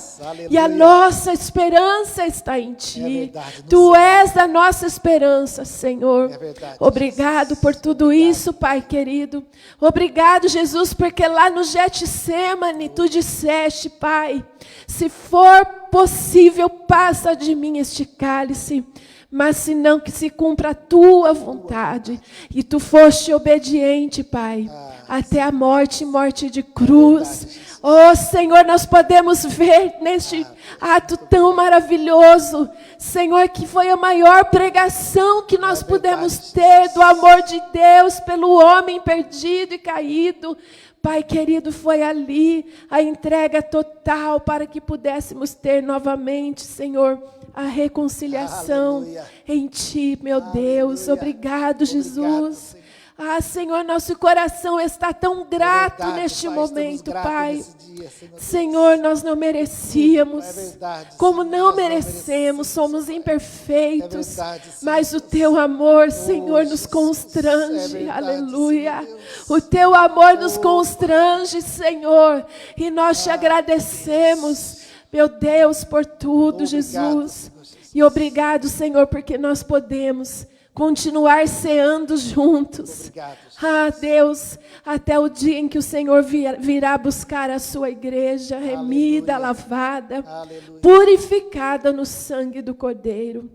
E a nossa esperança está em Ti. Tu és a nossa esperança, Senhor. Obrigado por tudo isso, Pai querido. Obrigado, Jesus, porque lá no Getsemane Tu disseste, Pai, se for possível, passa de mim este cálice, mas se não, que se cumpra a Tua vontade. E Tu foste obediente, Pai, até a morte, morte de cruz. Oh, Senhor, nós podemos ver neste ato tão maravilhoso, Senhor, que foi a maior pregação que nós pudemos ter do amor de Deus pelo homem perdido e caído. Pai querido, foi ali a entrega total para que pudéssemos ter novamente, Senhor, a reconciliação em Ti, meu Deus. Obrigado, Jesus. Ah, Senhor, nosso coração está tão grato neste momento, Pai. Senhor, nós não merecíamos, como não merecemos, somos imperfeitos, mas o Teu amor, Senhor, nos constrange, aleluia. O Teu amor nos constrange, Senhor, e nós Te agradecemos, meu Deus, por tudo, Jesus. E obrigado, Senhor, porque nós podemos continuar ceando juntos. Obrigado. Ah, Deus, até o dia em que o Senhor virá buscar a sua igreja remida, lavada, purificada no sangue do Cordeiro.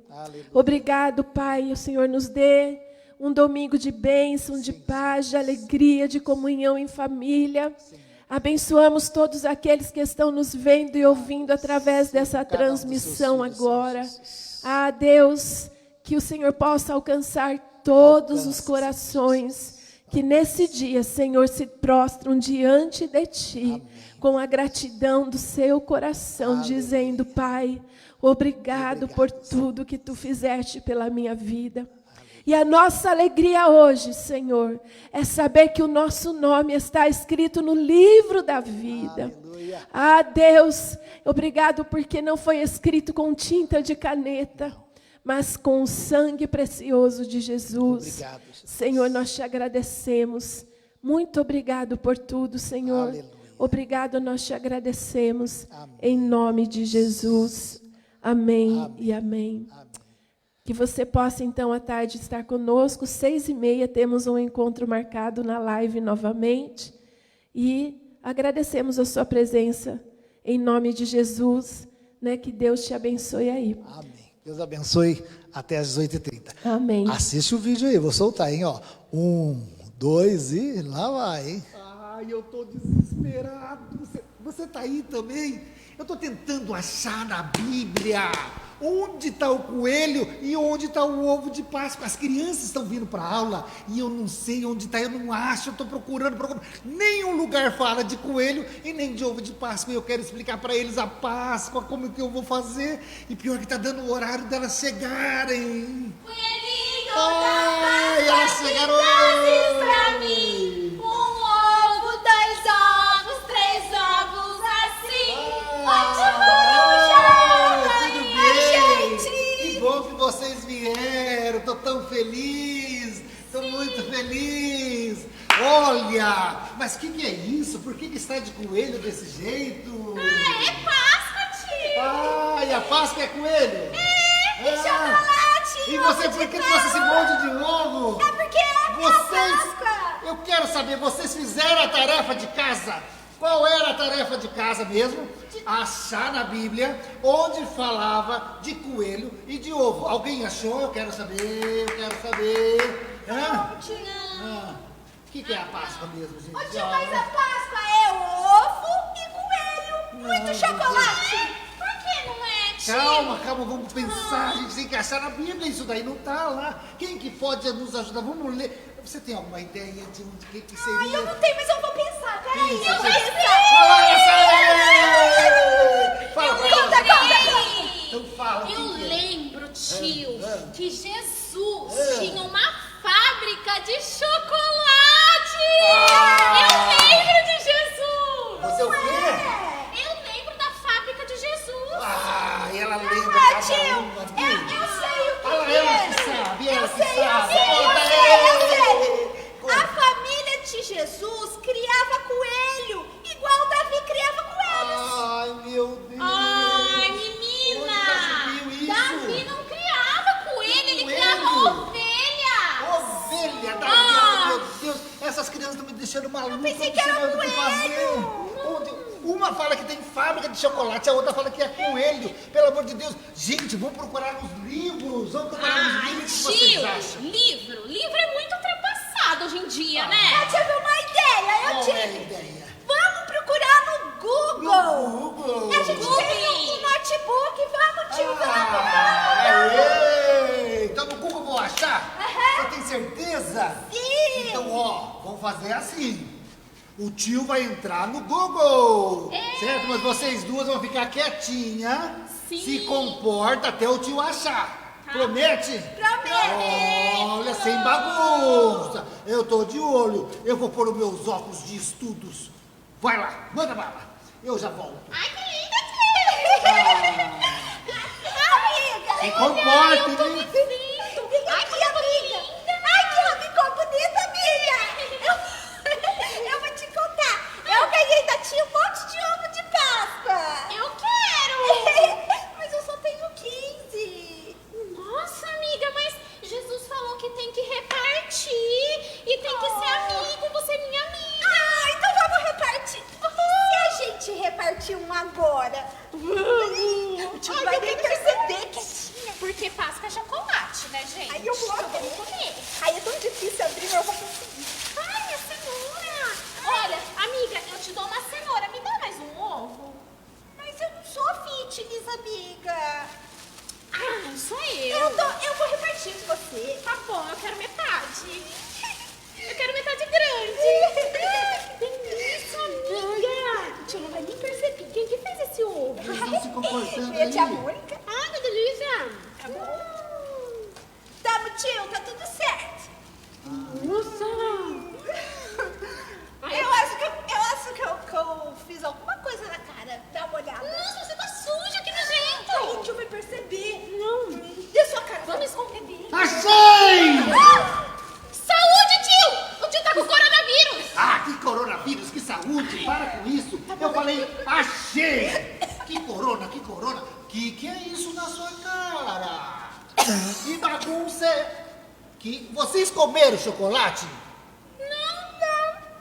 Obrigado, Pai. O Senhor nos dê um domingo de bênção, de paz, de alegria, de comunhão em família. Abençoamos todos aqueles que estão nos vendo e ouvindo através dessa transmissão agora. Ah, Deus, que o Senhor possa alcançar todos os corações que nesse dia, Senhor, se prostram diante de Ti, com a gratidão do seu coração, dizendo, Pai, obrigado por tudo que Tu fizeste pela minha vida. E a nossa alegria hoje, Senhor, é saber que o nosso nome está escrito no livro da vida. Ah, Deus, obrigado porque não foi escrito com tinta de caneta, mas com o sangue precioso de Jesus. Obrigado, Jesus. Senhor, nós Te agradecemos. Muito obrigado por tudo, Senhor. Aleluia. Obrigado, nós Te agradecemos. Amém. Em nome de Jesus. Amém, Amém. e amém. Amém. Que você possa, então, à tarde estar conosco. 6h30, temos um encontro marcado na live novamente. E agradecemos a sua presença. Em nome de Jesus, né? Que Deus te abençoe aí. Amém. Deus abençoe até às 18h30. Amém. Assiste o vídeo aí, vou soltar, hein? Ó. 1, 2 e lá vai, hein? Ai, eu tô desesperado. Você tá aí também? Eu tô tentando achar na Bíblia onde está o coelho e onde está o ovo de Páscoa. As crianças estão vindo para a aula e eu não sei onde está, eu não acho, eu estou procurando. Nenhum lugar fala de coelho e nem de ovo de Páscoa. E eu quero explicar para eles a Páscoa, como que eu vou fazer. E pior que está dando o horário delas chegarem. Coelhinho, Ai, elas chegaram. trazes pra mim 1 ovo, 2 ovos, 3 ovos, assim. Que bom que vocês vieram, estou tão feliz. Estou muito feliz. Olha, mas o que é isso? Por que está de coelho desse jeito? É Páscoa, tio. Ai, a Páscoa é coelho? E chocolate. E você por que trouxe esse monte de ovo? É porque é Vocês, Páscoa. eu quero saber, vocês fizeram a tarefa de casa? Qual era a tarefa de casa mesmo? Achar na Bíblia onde falava de coelho e de ovo. Alguém achou? Eu quero saber, Hã? Não, tio. O que é a Páscoa mesmo, gente? Ô, tio, mas a Páscoa é ovo e coelho. Muito chocolate. Por que não é, tio? Calma, vamos pensar. A gente tem que achar na Bíblia. Isso daí não tá lá. Quem que pode nos ajudar? Vamos ler. Você tem alguma ideia de onde que seria? Ai, eu não tenho, mas eu vou pensar. Peraí, eu vou Pensa. pensar. Fala, Conta. Então fala. Eu o que é? lembro, tio, que Jesus Ah. tinha uma fábrica de chocolate! Ah. Eu lembro de Jesus! Você o quê? Eu lembro da fábrica de Jesus! Ah, ela lembra Ah, cada tio, uma. eu sei o que Fala, é. ela que sabe, ela Eu que sei. Conta. A família de Jesus criava coelho, igual Davi criava coelhos. Ai, meu Deus. Ai, Onde menina! você viu isso? Davi não criava coelho, ele Coelho? criava ovelha! Ovelha da meu Deus, essas crianças estão me deixando maluco. Eu pensei que era o que fazer. Uma fala que tem fábrica de chocolate, a outra fala que é coelho. Pelo amor de Deus. Gente, vamos procurar nos livros. Vamos procurar nos Ai, livros. O que vocês tio, acham? livro é muito ultrapassado hoje em dia, Eu né? tive uma ideia, eu Qual é a tive. ideia? Vamos procurar no Google. No Google. A gente tem um notebook, vamos, tio, Aê! Então no Google eu vou achar? Aham. Você tem certeza? Sim. Então, ó, vamos fazer assim. O tio vai entrar no Google, certo? Mas vocês duas vão ficar quietinha, Sim. se comporta até o tio achar. Promete? Promete. Olha, sem bagunça. Eu tô de olho. Eu vou pôr os meus óculos de estudos. Vai lá, manda bala. Eu já volto. Ai, que linda, tio. Amiga. Se comporte, Eu tô hein? muito linda. Ai, que amiga. Ai, que ficou bonita, amiga. Eu vou te contar. Eu ganhei da tia um monte de ovo de Páscoa. Eu quero! Mas eu só tenho 15. Nossa, amiga, mas Jesus falou que tem que repartir e tem que ser amigo, você é minha amiga. Ah, então vamos repartir. Se a gente repartir um agora, o tio vai nem perceber que é tinha. Porque Páscoa é chocolate, né, gente? Ai, eu vou Vamos comer. Ai, é tão difícil abrir, mas eu vou conseguir. Ai, a cenoura. Olha, amiga, eu te dou uma cenoura. Me dá mais um ovo? Mas eu não sou fitness, amiga. Ah, sou eu. Eu vou repartir com você. Tá bom, eu quero metade. Eu quero metade grande. Que delícia, amiga. O tio não vai nem perceber. Quem que fez esse ovo? Eles estão se comportando Foi a tia aí. Mônica. Ai, que delícia. Tá bom. Tá, tio, tá tudo certo. Nossa. Eu acho que eu fiz alguma coisa na cara. Dá uma olhada. Nossa, você tá suja, que nojento. Ai, o tio vai perceber. Não. Dê sua cara. Vamos esconder dele. Achei! Saúde, tio! O tio tá com coronavírus! Ah, que coronavírus, que saúde, para com isso. Eu falei, achei. Que corona, que corona. Que é isso na sua cara? Que bagunça é? Que vocês comeram chocolate?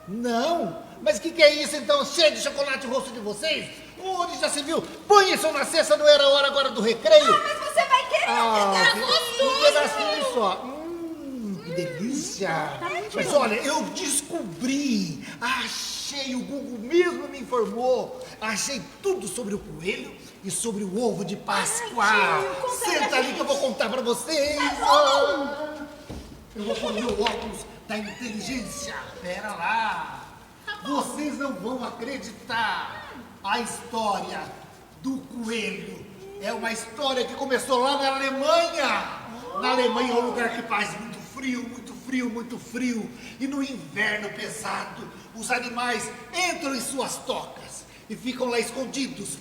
Não? Mas o que é isso então? Cheio de chocolate no rosto de vocês? Onde já se viu? Põe isso na cesta, não era hora agora do recreio? Mas você vai querer Um pedacinho só. Que delícia. Mas olha, eu descobri, achei, o Google mesmo me informou, achei tudo sobre o coelho e sobre o ovo de Páscoa. Ai, tio, conta pra Senta ali que eu vou contar pra vocês. Eu vou pôr meu óculos da inteligência. Pera lá. Vocês não vão acreditar. A história do coelho é uma história que começou lá na Alemanha. Na Alemanha é um lugar que faz muito frio, muito frio, muito frio. E no inverno pesado, os animais entram em suas tocas e ficam lá escondidos.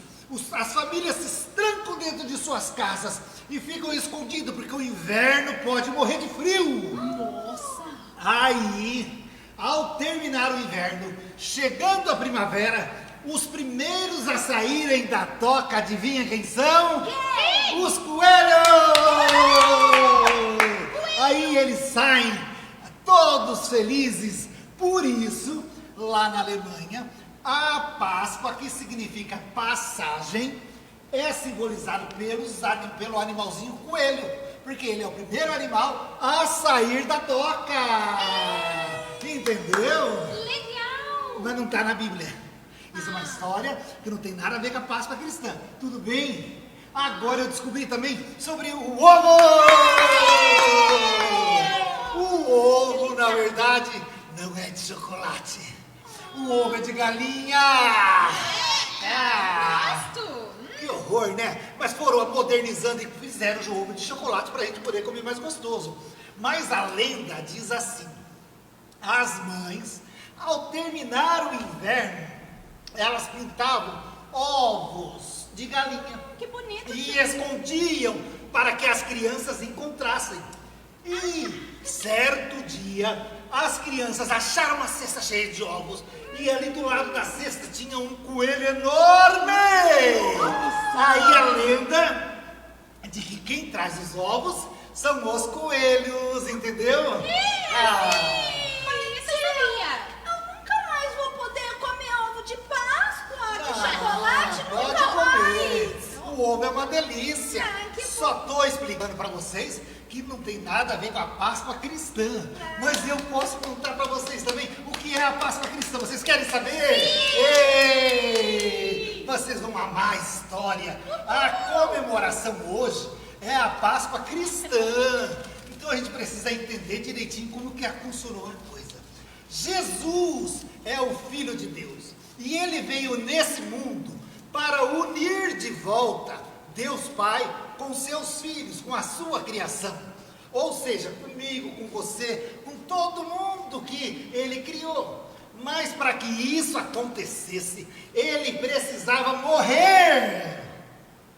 As famílias se trancam dentro de suas casas e ficam escondidos porque o inverno pode morrer de frio. Nossa! Aí, ao terminar o inverno, chegando a primavera, os primeiros a saírem da toca, adivinha quem são? Quem? Os coelhos! Aí eles saem todos felizes. Por isso, lá na Alemanha, a Páscoa, que significa passagem, é simbolizado pelo animalzinho coelho, porque ele é o primeiro animal a sair da toca. Entendeu? Legal! Mas não está na Bíblia. Isso é uma história que não tem nada a ver com a Páscoa cristã. Tudo bem? Agora eu descobri também sobre o ovo! O ovo, na verdade, não é de chocolate. O ovo é de galinha! Gosto. Que horror, né? Mas foram modernizando e fizeram o ovo de chocolate para a gente poder comer mais gostoso. Mas a lenda diz assim: as mães, ao terminar o inverno, elas pintavam ovos de galinha. Que bonito! E escondiam para que as crianças encontrassem. E certo dia, as crianças acharam uma cesta cheia de ovos. E ali do lado da cesta tinha um coelho enorme. Aí a lenda de que quem traz os ovos são os coelhos, entendeu? Isso eu sabia! Eu nunca mais vou poder comer ovo de Páscoa, de chocolate, Pode nunca comer. mais! O ovo é uma delícia. Que bom. Só tô explicando para vocês que não tem nada a ver com a Páscoa cristã. Mas eu posso contar para vocês também o que é a Páscoa cristã. Vocês querem saber? Ei! Vocês vão amar a história. A comemoração hoje é a Páscoa cristã. Então a gente precisa entender direitinho como que funcionou a coisa. Jesus é o Filho de Deus. E ele veio nesse mundo para unir de volta Deus Pai com seus filhos, com a sua criação. Ou seja, comigo, com você, com todo mundo que ele criou. Mas para que isso acontecesse, ele precisava morrer.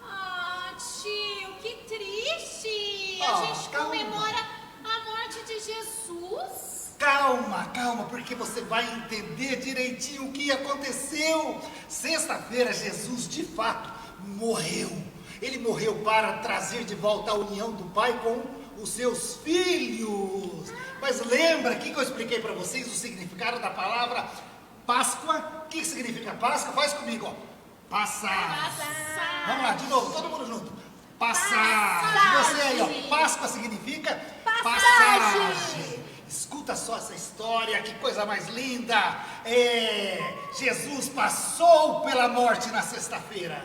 Ah, tio, que triste. Ah, A gente calma. comemora a morte de Jesus. Calma, calma, porque você vai entender direitinho o que aconteceu. Sexta-feira, Jesus de fato morreu. Ele morreu para trazer de volta a união do Pai com os seus filhos. Mas lembra que eu expliquei para vocês o significado da palavra Páscoa? O que significa Páscoa? Faz comigo, ó. Passar. Vamos lá, de novo, todo mundo junto. Passagem. Você aí, ó. Páscoa significa passagem. Escuta só essa história, que coisa mais linda. Jesus passou pela morte na sexta-feira,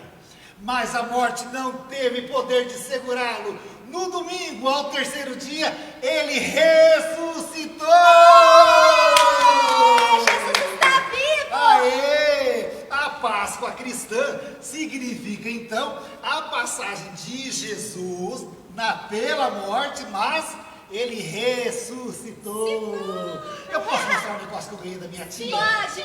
mas a morte não teve poder de segurá-lo. No domingo, ao terceiro dia, ele ressuscitou. Jesus está vivo! Aê! A Páscoa cristã significa, então, a passagem de Jesus pela morte, mas ele ressuscitou. Eu posso mostrar um negócio que eu ganhei da minha tia? Pode!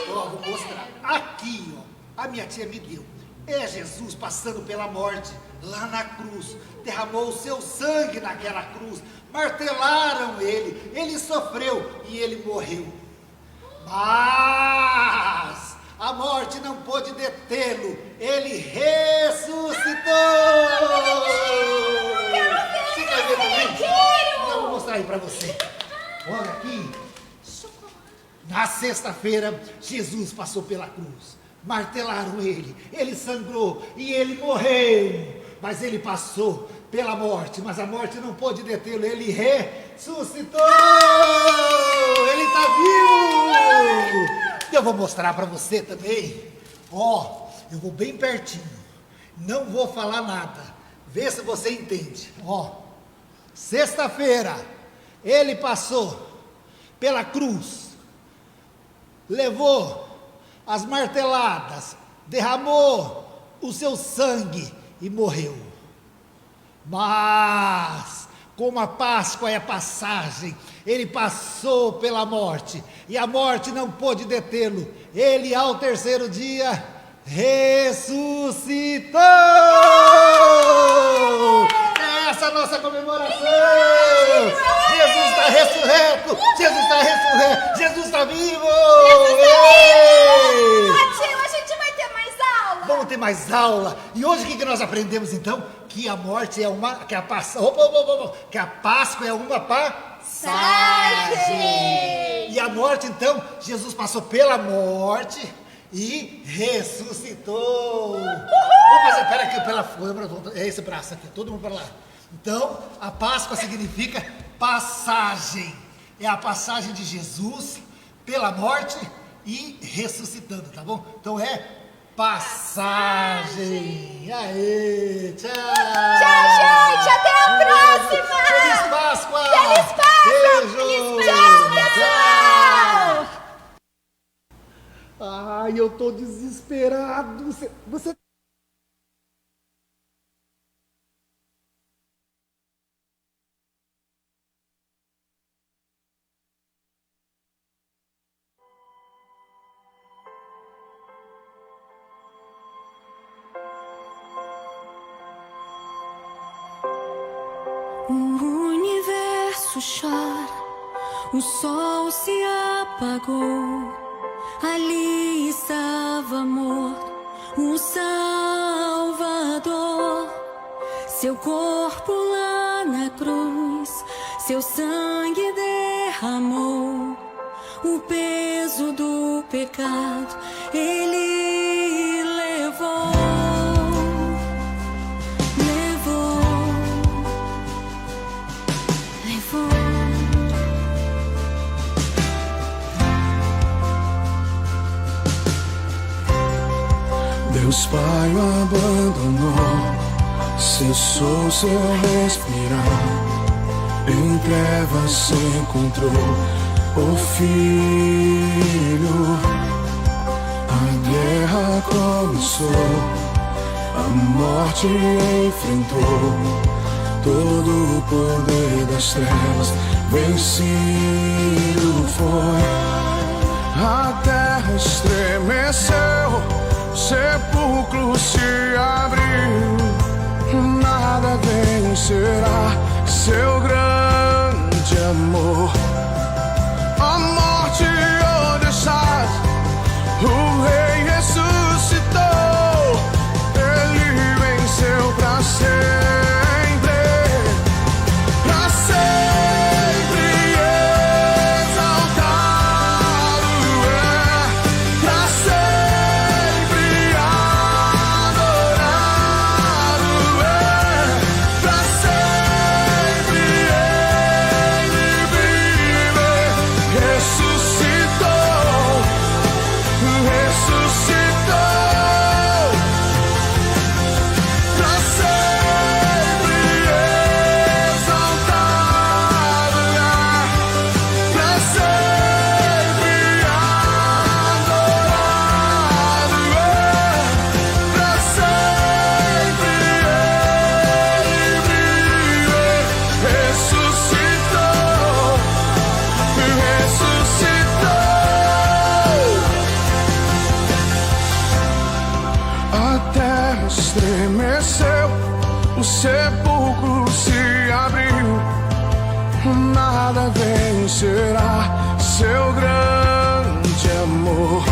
Ó, vou mostrar. Aqui, ó, a minha tia me deu. É Jesus passando pela morte, lá na cruz. Derramou o seu sangue naquela cruz. Martelaram ele sofreu e ele morreu. Mas a morte não pôde detê-lo. Ele ressuscitou. Você quer ver também? Eu vou mostrar aí pra você. Olha aqui. Na sexta-feira, Jesus passou pela cruz. Martelaram ele sangrou e ele morreu. Mas ele passou pela morte, mas a morte não pôde detê-lo. Ele ressuscitou. Ele está vivo. Eu vou mostrar para você também. Ó, eu vou bem pertinho. Não vou falar nada. Vê se você entende. Ó, sexta-feira, ele passou pela cruz, levou as marteladas, derramou o seu sangue e morreu. Mas, como a Páscoa é a passagem, ele passou pela morte, e a morte não pôde detê-lo. Ele, ao terceiro dia, ressuscitou! É essa a nossa comemoração! Jesus está ressurreto! Jesus está ressurreto! Jesus está vivo! Tio, a gente vai ter mais aula? Vamos ter mais aula. E hoje o que nós aprendemos então? Que a morte é uma... Que a Páscoa é uma passagem. E a morte então, Jesus passou pela morte e ressuscitou. Vamos fazer, pera aqui, é esse braço aqui, todo mundo para lá. Então, a Páscoa significa passagem. É a passagem de Jesus pela morte e ressuscitando, tá bom? Então é passagem. Aê, tchau. Tchau, gente, até a próxima. Feliz Páscoa. Feliz Páscoa. Beijo. Tchau, pessoal. Ai, eu tô desesperado. Você... O universo chora, o sol se apagou. Ali estava morto o Salvador. Seu corpo lá na cruz, seu sangue derramou. O peso do pecado ele levou. Deus Pai o abandonou, cessou seu respirar. Em trevas se encontrou o Filho. A guerra começou, a morte enfrentou. Todo o poder das trevas vencido foi. A terra estremeceu, o sepulcro se abriu. Nada vencerá seu grande amor. A morte onde estás, o Rei ressuscitou. Ele venceu pra sempre, pra sempre exaltado é, pra sempre adorado é, pra sempre ele vive. Ressuscitou, ressuscitou, pra sempre exaltado é, pra sempre adorado é, pra sempre ele vive. Ressuscitou, ressuscitou. A terra estremeceu, o sepulcro se abriu. Nada vencerá seu grande amor.